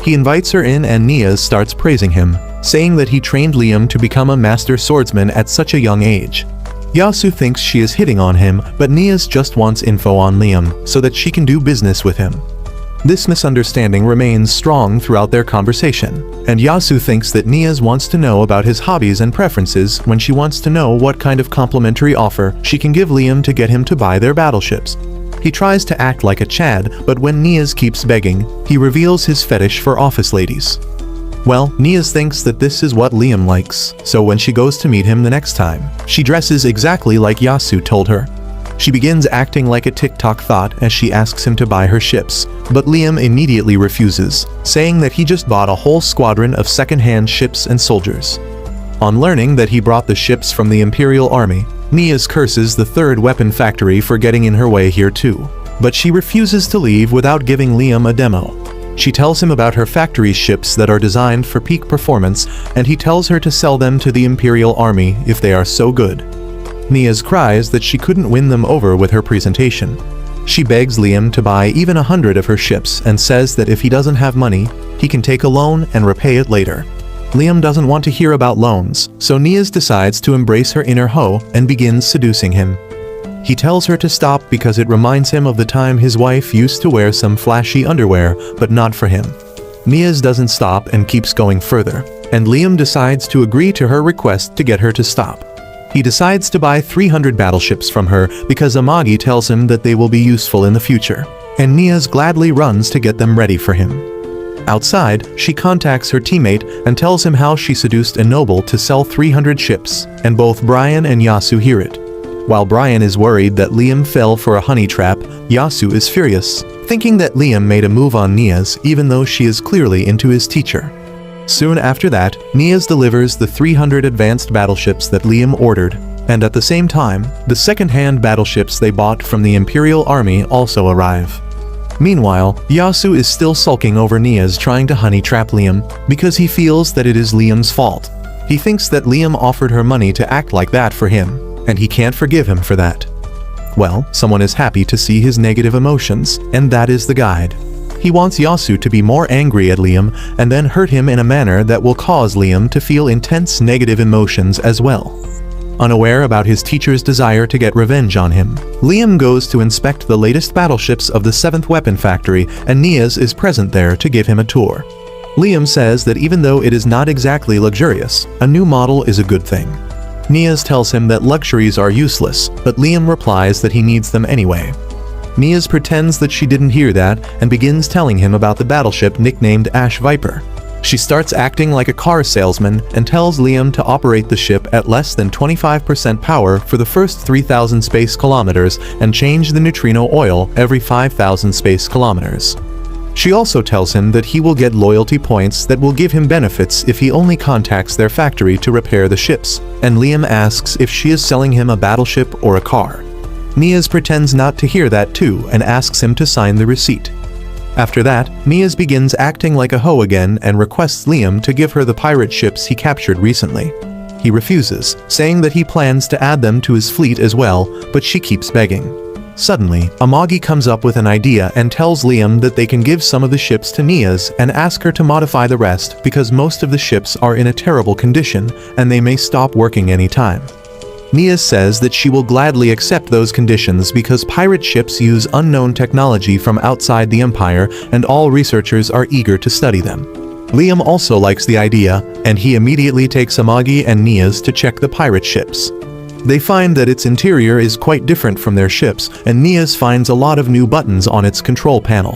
He invites her in and Nias starts praising him, saying that he trained Liam to become a master swordsman at such a young age. Yasu thinks she is hitting on him, but Nias just wants info on Liam so that she can do business with him. This misunderstanding remains strong throughout their conversation, and Yasu thinks that Nias wants to know about his hobbies and preferences when she wants to know what kind of complimentary offer she can give Liam to get him to buy their battleships. He tries to act like a Chad, but when Nias keeps begging, he reveals his fetish for office ladies. Well, Nias thinks that this is what Liam likes, so when she goes to meet him the next time, she dresses exactly like Yasu told her. She begins acting like a TikTok thought as she asks him to buy her ships, but Liam immediately refuses, saying that he just bought a whole squadron of second-hand ships and soldiers. On learning that he brought the ships from the Imperial Army, Nias curses the third weapon factory for getting in her way here too, but she refuses to leave without giving Liam a demo. She tells him about her factory's ships that are designed for peak performance, and he tells her to sell them to the Imperial Army if they are so good. Nias cries that she couldn't win them over with her presentation. She begs Liam to buy even 100 of her ships and says that if he doesn't have money, he can take a loan and repay it later. Liam doesn't want to hear about loans, so Nias decides to embrace her inner hoe and begins seducing him. He tells her to stop because it reminds him of the time his wife used to wear some flashy underwear, but not for him. Nias doesn't stop and keeps going further, and Liam decides to agree to her request to get her to stop. He decides to buy 300 battleships from her because Amagi tells him that they will be useful in the future, and Nias gladly runs to get them ready for him. Outside, she contacts her teammate and tells him how she seduced a noble to sell 300 ships, and both Brian and Yasu hear it. While Brian is worried that Liam fell for a honey trap, Yasu is furious, thinking that Liam made a move on Niaz even though she is clearly into his teacher. Soon after that, Niaz delivers the 300 advanced battleships that Liam ordered, and at the same time, the second-hand battleships they bought from the Imperial Army also arrive. Meanwhile, Yasu is still sulking over Niaz trying to honey trap Liam because he feels that it is Liam's fault. He thinks that Liam offered her money to act like that for him, and he can't forgive him for that. Well, someone is happy to see his negative emotions, and that is the guide. He wants Yasu to be more angry at Liam and then hurt him in a manner that will cause Liam to feel intense negative emotions as well. Unaware about his teacher's desire to get revenge on him, Liam goes to inspect the latest battleships of the 7th Weapon Factory, and Niaz is present there to give him a tour. Liam says that even though it is not exactly luxurious, a new model is a good thing. Niaz tells him that luxuries are useless, but Liam replies that he needs them anyway. Niaz pretends that she didn't hear that and begins telling him about the battleship nicknamed Ash Viper. She starts acting like a car salesman and tells Liam to operate the ship at less than 25% power for the first 3,000 space kilometers and change the neutrino oil every 5,000 space kilometers. She also tells him that he will get loyalty points that will give him benefits if he only contacts their factory to repair the ships, and Liam asks if she is selling him a battleship or a car. Niaz pretends not to hear that too and asks him to sign the receipt. After that, Niaz begins acting like a hoe again and requests Liam to give her the pirate ships he captured recently. He refuses, saying that he plans to add them to his fleet as well, but she keeps begging. Suddenly, Amagi comes up with an idea and tells Liam that they can give some of the ships to Niaz and ask her to modify the rest because most of the ships are in a terrible condition and they may stop working anytime. Niaz says that she will gladly accept those conditions because pirate ships use unknown technology from outside the Empire and all researchers are eager to study them. Liam also likes the idea, and he immediately takes Amagi and Niaz to check the pirate ships. They find that its interior is quite different from their ships, and Niaz finds a lot of new buttons on its control panel.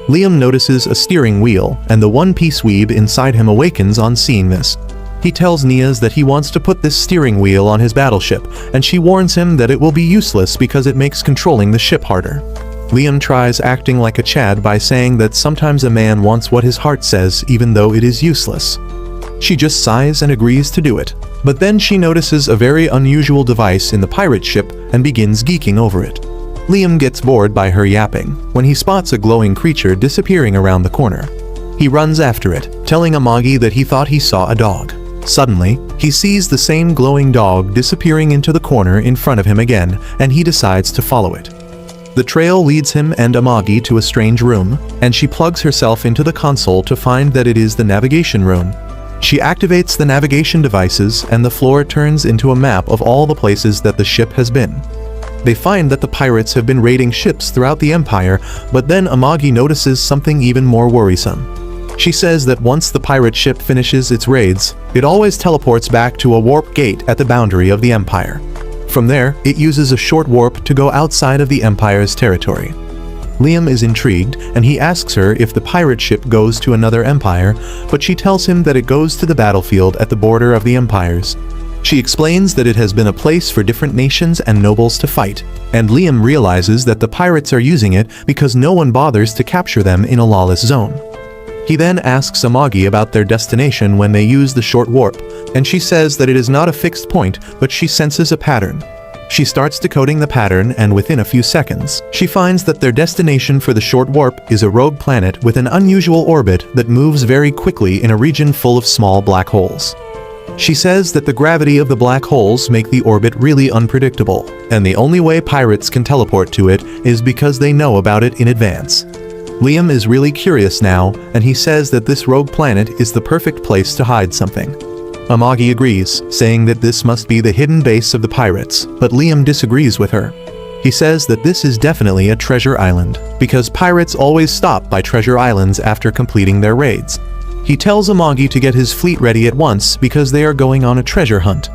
Liam notices a steering wheel, and the one-piece weeb inside him awakens on seeing this. He tells Niaz that he wants to put this steering wheel on his battleship, and she warns him that it will be useless because it makes controlling the ship harder. Liam tries acting like a Chad by saying that sometimes a man wants what his heart says even though it is useless. She just sighs and agrees to do it, but then she notices a very unusual device in the pirate ship and begins geeking over it. Liam gets bored by her yapping when he spots a glowing creature disappearing around the corner. He runs after it, telling Amagi that he thought he saw a dog. Suddenly, he sees the same glowing dog disappearing into the corner in front of him again, and he decides to follow it. The trail leads him and Amagi to a strange room, and she plugs herself into the console to find that it is the navigation room. She activates the navigation devices, and the floor turns into a map of all the places that the ship has been. They find that the pirates have been raiding ships throughout the Empire, but then Amagi notices something even more worrisome. She says that once the pirate ship finishes its raids, it always teleports back to a warp gate at the boundary of the Empire. From there, it uses a short warp to go outside of the Empire's territory. Liam is intrigued, and he asks her if the pirate ship goes to another empire, but she tells him that it goes to the battlefield at the border of the empires. She explains that it has been a place for different nations and nobles to fight, and Liam realizes that the pirates are using it because no one bothers to capture them in a lawless zone. He then asks Amagi about their destination when they use the short warp, and she says that it is not a fixed point, but she senses a pattern. She starts decoding the pattern, and within a few seconds, she finds that their destination for the short warp is a rogue planet with an unusual orbit that moves very quickly in a region full of small black holes. She says that the gravity of the black holes make the orbit really unpredictable, and the only way pirates can teleport to it is because they know about it in advance. Liam is really curious now, and he says that this rogue planet is the perfect place to hide something. Amagi agrees, saying that this must be the hidden base of the pirates, but Liam disagrees with her. He says that this is definitely a treasure island, because pirates always stop by treasure islands after completing their raids. He tells Amagi to get his fleet ready at once because they are going on a treasure hunt.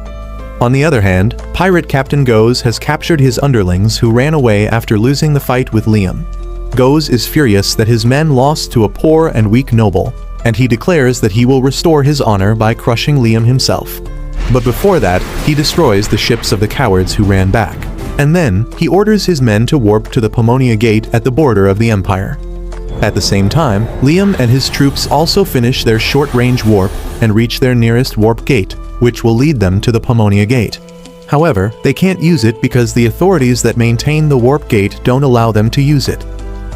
On the other hand, Pirate Captain Goes has captured his underlings who ran away after losing the fight with Liam. Goes is furious that his men lost to a poor and weak noble, and he declares that he will restore his honor by crushing Liam himself. But before that, he destroys the ships of the cowards who ran back. And then, he orders his men to warp to the Pomonia Gate at the border of the Empire. At the same time, Liam and his troops also finish their short-range warp and reach their nearest warp gate, which will lead them to the Pomonia Gate. However, they can't use it because the authorities that maintain the warp gate don't allow them to use it.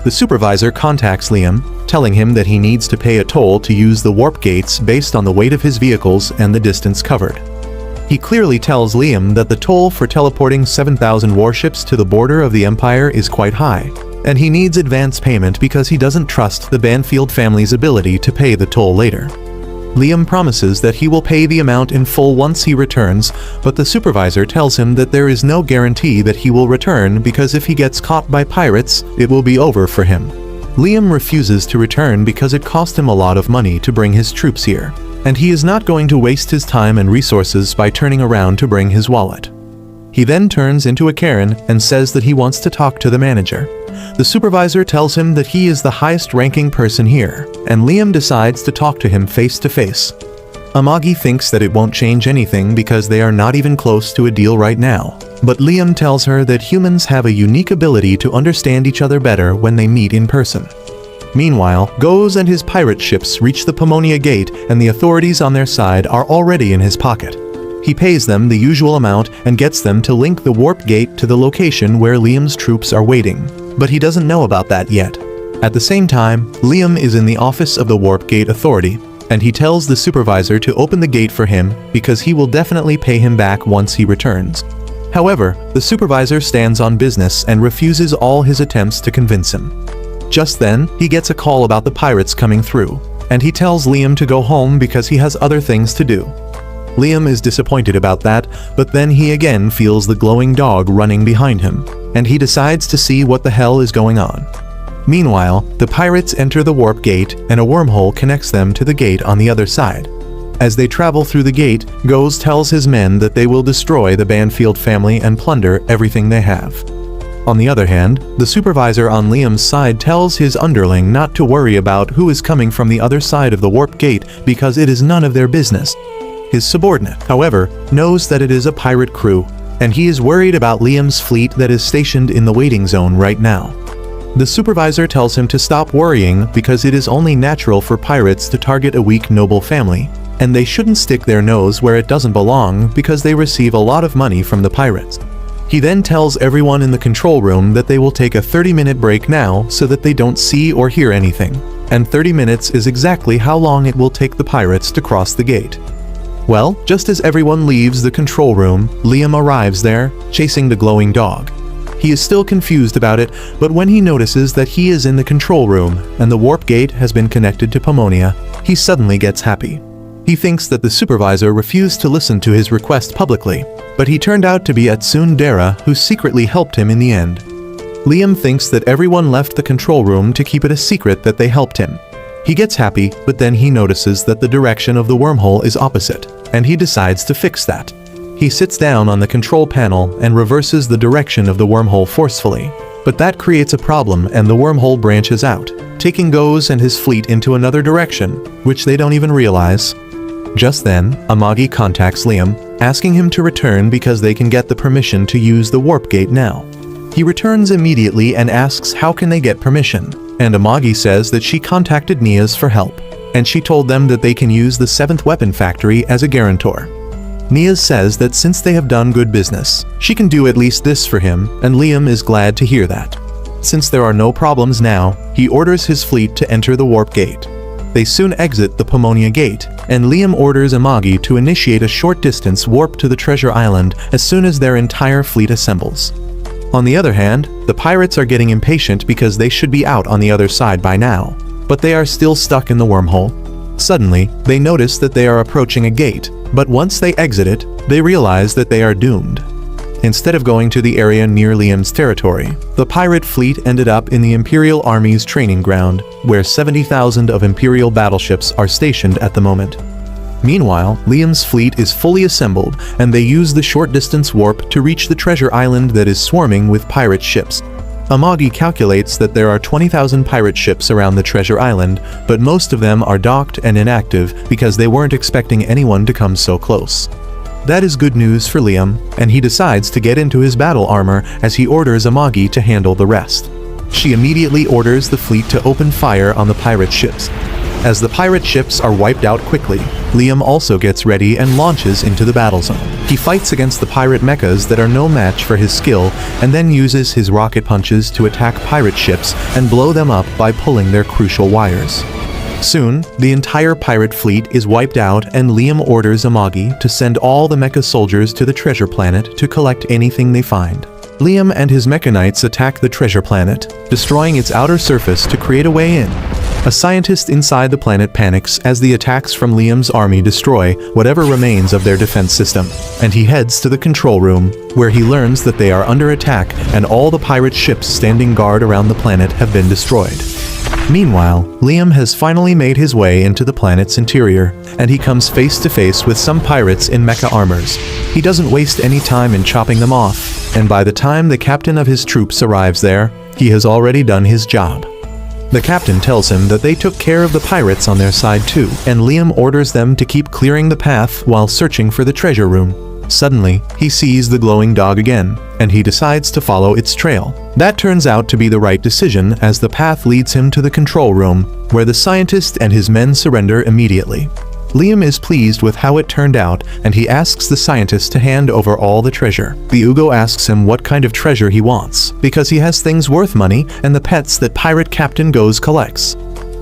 The supervisor contacts Liam, telling him that he needs to pay a toll to use the warp gates based on the weight of his vehicles and the distance covered. He clearly tells Liam that the toll for teleporting 7,000 warships to the border of the Empire is quite high, and he needs advance payment because he doesn't trust the Banfield family's ability to pay the toll later. Liam promises that he will pay the amount in full once he returns, but the supervisor tells him that there is no guarantee that he will return because if he gets caught by pirates, it will be over for him. Liam refuses to return because it cost him a lot of money to bring his troops here, and he is not going to waste his time and resources by turning around to bring his wallet. He then turns into a Karen and says that he wants to talk to the manager. The supervisor tells him that he is the highest-ranking person here, and Liam decides to talk to him face-to-face. Amagi thinks that it won't change anything because they are not even close to a deal right now, but Liam tells her that humans have a unique ability to understand each other better when they meet in person. Meanwhile, Goz and his pirate ships reach the Pomonia Gate and the authorities on their side are already in his pocket. He pays them the usual amount and gets them to link the warp gate to the location where Liam's troops are waiting, but he doesn't know about that yet. At the same time, Liam is in the office of the Warp Gate Authority, and he tells the supervisor to open the gate for him because he will definitely pay him back once he returns. However, the supervisor stands on business and refuses all his attempts to convince him. Just then, he gets a call about the pirates coming through, and he tells Liam to go home because he has other things to do. Liam is disappointed about that, but then he again feels the glowing dog running behind him, and he decides to see what the hell is going on. Meanwhile, the pirates enter the warp gate, and a wormhole connects them to the gate on the other side. As they travel through the gate, Goz tells his men that they will destroy the Banfield family and plunder everything they have. On the other hand, the supervisor on Liam's side tells his underling not to worry about who is coming from the other side of the warp gate because it is none of their business. His subordinate, however, knows that it is a pirate crew, and he is worried about Liam's fleet that is stationed in the waiting zone right now. The supervisor tells him to stop worrying because it is only natural for pirates to target a weak noble family, and they shouldn't stick their nose where it doesn't belong because they receive a lot of money from the pirates. He then tells everyone in the control room that they will take a 30-minute break now so that they don't see or hear anything, and 30 minutes is exactly how long it will take the pirates to cross the gate. Well, just as everyone leaves the control room, Liam arrives there, chasing the glowing dog. He is still confused about it, but when he notices that he is in the control room and the warp gate has been connected to Pomonia, he suddenly gets happy. He thinks that the supervisor refused to listen to his request publicly, but he turned out to be a tsundere who secretly helped him in the end. Liam thinks that everyone left the control room to keep it a secret that they helped him. He gets happy, but then he notices that the direction of the wormhole is opposite, and he decides to fix that. He sits down on the control panel and reverses the direction of the wormhole forcefully, but that creates a problem and the wormhole branches out, taking Goz and his fleet into another direction, which they don't even realize. Just then, Amagi contacts Liam, asking him to return because they can get the permission to use the warp gate now. He returns immediately and asks how can they get permission, and Amagi says that she contacted Niaz for help, and she told them that they can use the 7th Weapon Factory as a guarantor. Niaz says that since they have done good business, she can do at least this for him, and Liam is glad to hear that. Since there are no problems now, he orders his fleet to enter the warp gate. They soon exit the Pomonia Gate, and Liam orders Amagi to initiate a short distance warp to the Treasure Island as soon as their entire fleet assembles. On the other hand, the pirates are getting impatient because they should be out on the other side by now, but they are still stuck in the wormhole. Suddenly, they notice that they are approaching a gate, but once they exit it, they realize that they are doomed. Instead of going to the area near Liam's territory, the pirate fleet ended up in the Imperial Army's training ground, where 70,000 of Imperial battleships are stationed at the moment. Meanwhile, Liam's fleet is fully assembled, and they use the short-distance warp to reach the treasure island that is swarming with pirate ships. Amagi calculates that there are 20,000 pirate ships around the treasure island, but most of them are docked and inactive because they weren't expecting anyone to come so close. That is good news for Liam, and he decides to get into his battle armor as he orders Amagi to handle the rest. She immediately orders the fleet to open fire on the pirate ships. As the pirate ships are wiped out quickly, Liam also gets ready and launches into the battle zone. He fights against the pirate mechas that are no match for his skill, and then uses his rocket punches to attack pirate ships and blow them up by pulling their crucial wires. Soon, the entire pirate fleet is wiped out, and Liam orders Amagi to send all the mecha soldiers to the treasure planet to collect anything they find. Liam and his mecha knights attack the treasure planet, destroying its outer surface to create a way in. A scientist inside the planet panics as the attacks from Liam's army destroy whatever remains of their defense system, and he heads to the control room, where he learns that they are under attack and all the pirate ships standing guard around the planet have been destroyed. Meanwhile, Liam has finally made his way into the planet's interior, and he comes face to face with some pirates in mecha armors. He doesn't waste any time in chopping them off, and by the time the captain of his troops arrives there, he has already done his job. The captain tells him that they took care of the pirates on their side too, and Liam orders them to keep clearing the path while searching for the treasure room. Suddenly, he sees the glowing dog again, and he decides to follow its trail. That turns out to be the right decision, as the path leads him to the control room, where the scientist and his men surrender immediately. Liam is pleased with how it turned out, and he asks the scientist to hand over all the treasure. The Ugo asks him what kind of treasure he wants, because he has things worth money and the pets that Pirate Captain Goes collects.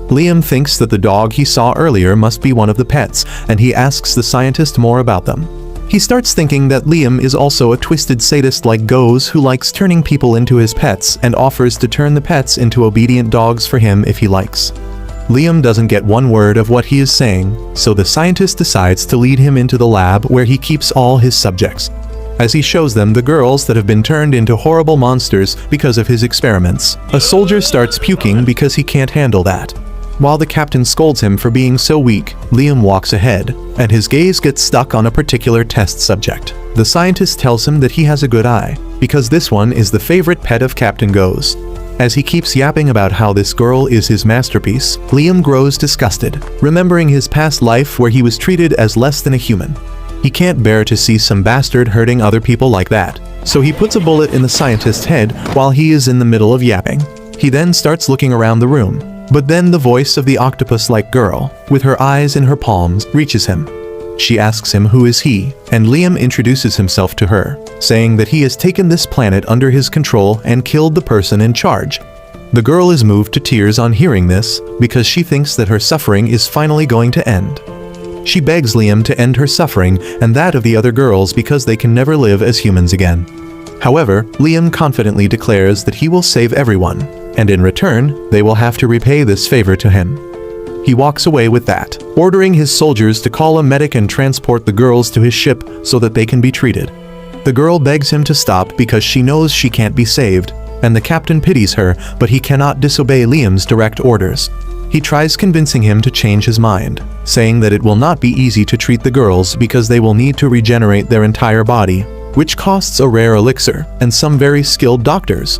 Liam thinks that the dog he saw earlier must be one of the pets, and he asks the scientist more about them. He starts thinking that Liam is also a twisted sadist like Goes, who likes turning people into his pets and offers to turn the pets into obedient dogs for him if he likes. Liam doesn't get one word of what he is saying, so the scientist decides to lead him into the lab where he keeps all his subjects. As he shows them the girls that have been turned into horrible monsters because of his experiments, a soldier starts puking because he can't handle that. While the captain scolds him for being so weak, Liam walks ahead, and his gaze gets stuck on a particular test subject. The scientist tells him that he has a good eye, because this one is the favorite pet of Captain Goes. As he keeps yapping about how this girl is his masterpiece, Liam grows disgusted, remembering his past life where he was treated as less than a human. He can't bear to see some bastard hurting other people like that, so he puts a bullet in the scientist's head while he is in the middle of yapping. He then starts looking around the room, but then the voice of the octopus-like girl, with her eyes in her palms, reaches him. She asks him who is he, and Liam introduces himself to her, saying that he has taken this planet under his control and killed the person in charge. The girl is moved to tears on hearing this, because she thinks that her suffering is finally going to end. She begs Liam to end her suffering and that of the other girls because they can never live as humans again. However, Liam confidently declares that he will save everyone, and in return, they will have to repay this favor to him. He walks away with that, ordering his soldiers to call a medic and transport the girls to his ship so that they can be treated. The girl begs him to stop because she knows she can't be saved, and the captain pities her, but he cannot disobey Liam's direct orders. He tries convincing him to change his mind, saying that it will not be easy to treat the girls because they will need to regenerate their entire body, which costs a rare elixir and some very skilled doctors.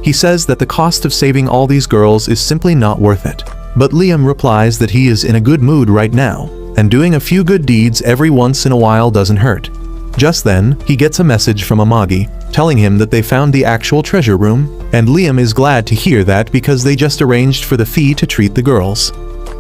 He says that the cost of saving all these girls is simply not worth it. But Liam replies that he is in a good mood right now, and doing a few good deeds every once in a while doesn't hurt. Just then, he gets a message from Amagi, telling him that they found the actual treasure room, and Liam is glad to hear that because they just arranged for the fee to treat the girls.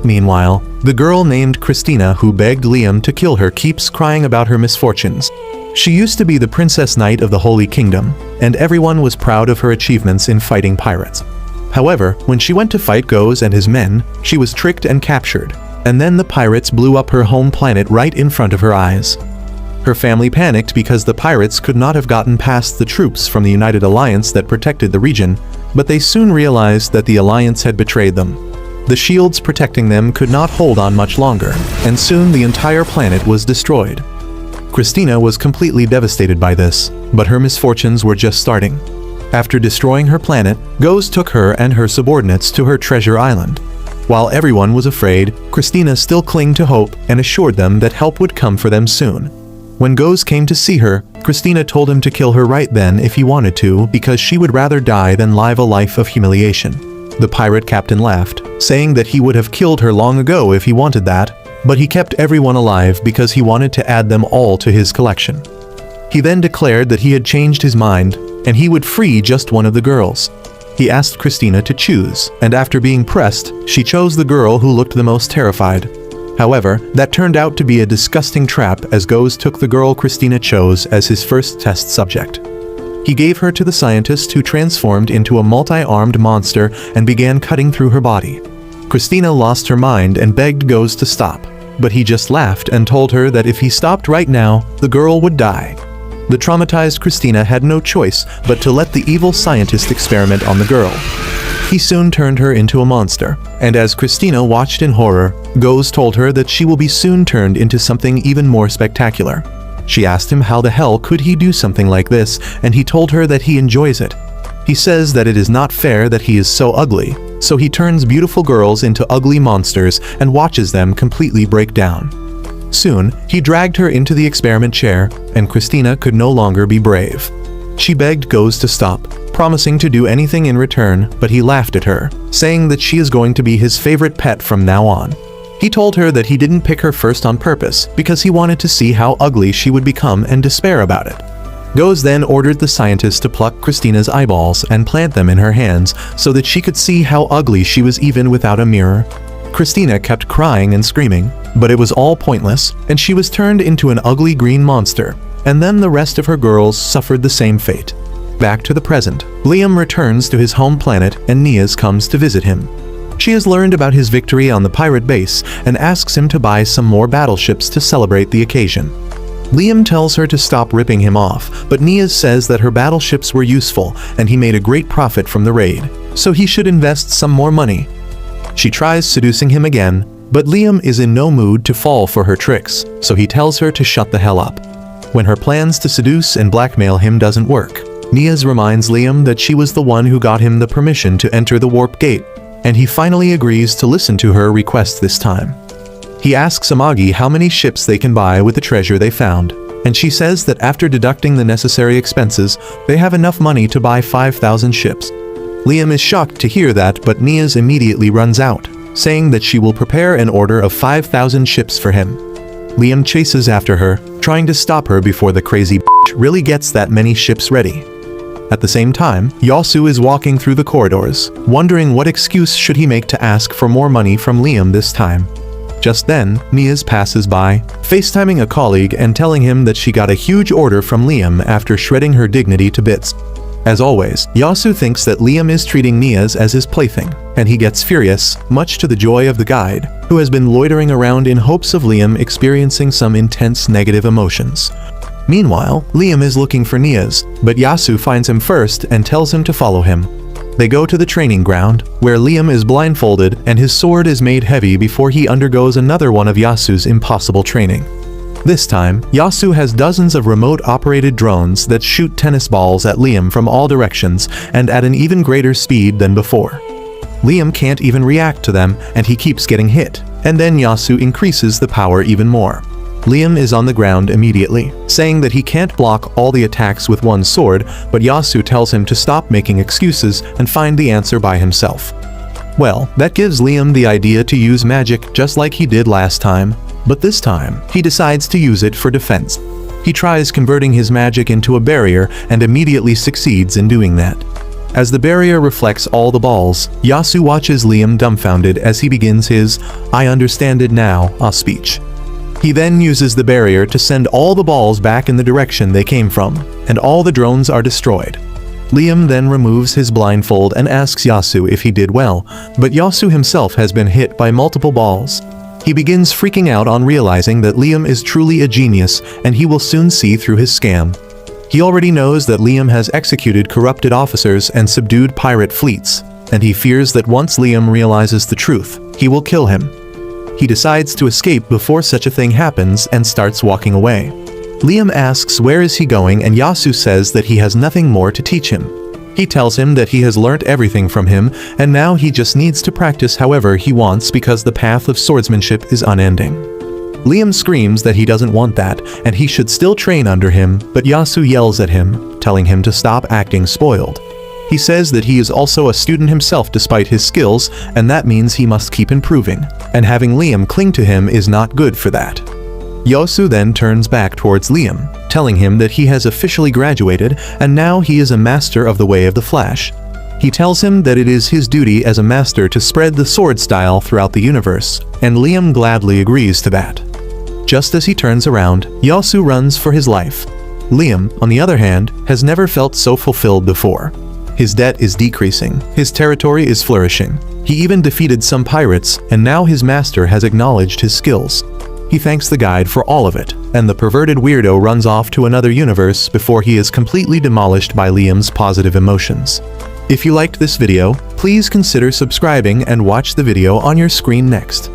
Meanwhile, the girl named Christina who begged Liam to kill her keeps crying about her misfortunes. She used to be the Princess Knight of the Holy Kingdom, and everyone was proud of her achievements in fighting pirates. However, when she went to fight Goes and his men, she was tricked and captured, and then the pirates blew up her home planet right in front of her eyes. Her family panicked because the pirates could not have gotten past the troops from the United Alliance that protected the region, but they soon realized that the Alliance had betrayed them. The shields protecting them could not hold on much longer, and soon the entire planet was destroyed. Christina was completely devastated by this, but her misfortunes were just starting. After destroying her planet, Goes took her and her subordinates to her treasure island. While everyone was afraid, Christina still clung to hope and assured them that help would come for them soon. When Goes came to see her, Christina told him to kill her right then if he wanted to because she would rather die than live a life of humiliation. The pirate captain laughed, saying that he would have killed her long ago if he wanted that, but he kept everyone alive because he wanted to add them all to his collection. He then declared that he had changed his mind, and he would free just one of the girls. He asked Christina to choose, and after being pressed, she chose the girl who looked the most terrified. However, that turned out to be a disgusting trap, as Goes took the girl Christina chose as his first test subject. He gave her to the scientist, who transformed into a multi-armed monster and began cutting through her body. Christina lost her mind and begged Goes to stop, but he just laughed and told her that if he stopped right now, the girl would die. The traumatized Christina had no choice but to let the evil scientist experiment on the girl. He soon turned her into a monster, and as Christina watched in horror, Goes told her that she will be soon turned into something even more spectacular. She asked him how the hell could he do something like this, and he told her that he enjoys it. He says that it is not fair that he is so ugly, so he turns beautiful girls into ugly monsters and watches them completely break down. Soon, he dragged her into the experiment chair, and Christina could no longer be brave. She begged Goes to stop, promising to do anything in return, but he laughed at her, saying that she is going to be his favorite pet from now on. He told her that he didn't pick her first on purpose because he wanted to see how ugly she would become and despair about it. Goes then ordered the scientist to pluck Christina's eyeballs and plant them in her hands so that she could see how ugly she was even without a mirror. Christina kept crying and screaming, but it was all pointless, and she was turned into an ugly green monster, and then the rest of her girls suffered the same fate. Back to the present, Liam returns to his home planet and Niaz comes to visit him. She has learned about his victory on the pirate base and asks him to buy some more battleships to celebrate the occasion. Liam tells her to stop ripping him off, but Niaz says that her battleships were useful and he made a great profit from the raid, so he should invest some more money. She tries seducing him again, but Liam is in no mood to fall for her tricks, so he tells her to shut the hell up. When her plans to seduce and blackmail him doesn't work, Niaz reminds Liam that she was the one who got him the permission to enter the warp gate, and he finally agrees to listen to her request this time. He asks Amagi how many ships they can buy with the treasure they found, and she says that after deducting the necessary expenses, they have enough money to buy 5,000 ships. Liam is shocked to hear that, but Niaz immediately runs out, saying that she will prepare an order of 5,000 ships for him. Liam chases after her, trying to stop her before the crazy bitch really gets that many ships ready. At the same time, Yasu is walking through the corridors, wondering what excuse should he make to ask for more money from Liam this time. Just then, Niaz passes by, FaceTiming a colleague and telling him that she got a huge order from Liam after shredding her dignity to bits. As always, Yasu thinks that Liam is treating Niaz as his plaything, and he gets furious, much to the joy of the guide, who has been loitering around in hopes of Liam experiencing some intense negative emotions. Meanwhile, Liam is looking for Niaz, but Yasu finds him first and tells him to follow him. They go to the training ground, where Liam is blindfolded and his sword is made heavy before he undergoes another one of Yasu's impossible training. This time, Yasu has dozens of remote-operated drones that shoot tennis balls at Liam from all directions and at an even greater speed than before. Liam can't even react to them, and he keeps getting hit, and then Yasu increases the power even more. Liam is on the ground immediately, saying that he can't block all the attacks with one sword, but Yasu tells him to stop making excuses and find the answer by himself. Well, that gives Liam the idea to use magic just like he did last time, but this time, he decides to use it for defense. He tries converting his magic into a barrier and immediately succeeds in doing that. As the barrier reflects all the balls, Yasu watches Liam dumbfounded as he begins his "I understand it now" speech. He then uses the barrier to send all the balls back in the direction they came from, and all the drones are destroyed. Liam then removes his blindfold and asks Yasu if he did well, but Yasu himself has been hit by multiple balls. He begins freaking out on realizing that Liam is truly a genius and he will soon see through his scam. He already knows that Liam has executed corrupted officers and subdued pirate fleets, and he fears that once Liam realizes the truth, he will kill him. He decides to escape before such a thing happens and starts walking away. Liam asks where is he going, and Yasu says that he has nothing more to teach him. He tells him that he has learnt everything from him, and now he just needs to practice however he wants because the path of swordsmanship is unending. Liam screams that he doesn't want that, and he should still train under him, but Yasu yells at him, telling him to stop acting spoiled. He says that he is also a student himself despite his skills, and that means he must keep improving, and having Liam cling to him is not good for that. Yosu then turns back towards Liam, telling him that he has officially graduated and now he is a master of the way of the Flash. He tells him that it is his duty as a master to spread the sword style throughout the universe, and Liam gladly agrees to that. Just as he turns around, Yosu runs for his life. Liam, on the other hand, has never felt so fulfilled before. His debt is decreasing, his territory is flourishing. He even defeated some pirates, and now his master has acknowledged his skills. He thanks the guide for all of it, and the perverted weirdo runs off to another universe before he is completely demolished by Liam's positive emotions. If you liked this video, please consider subscribing and watch the video on your screen next.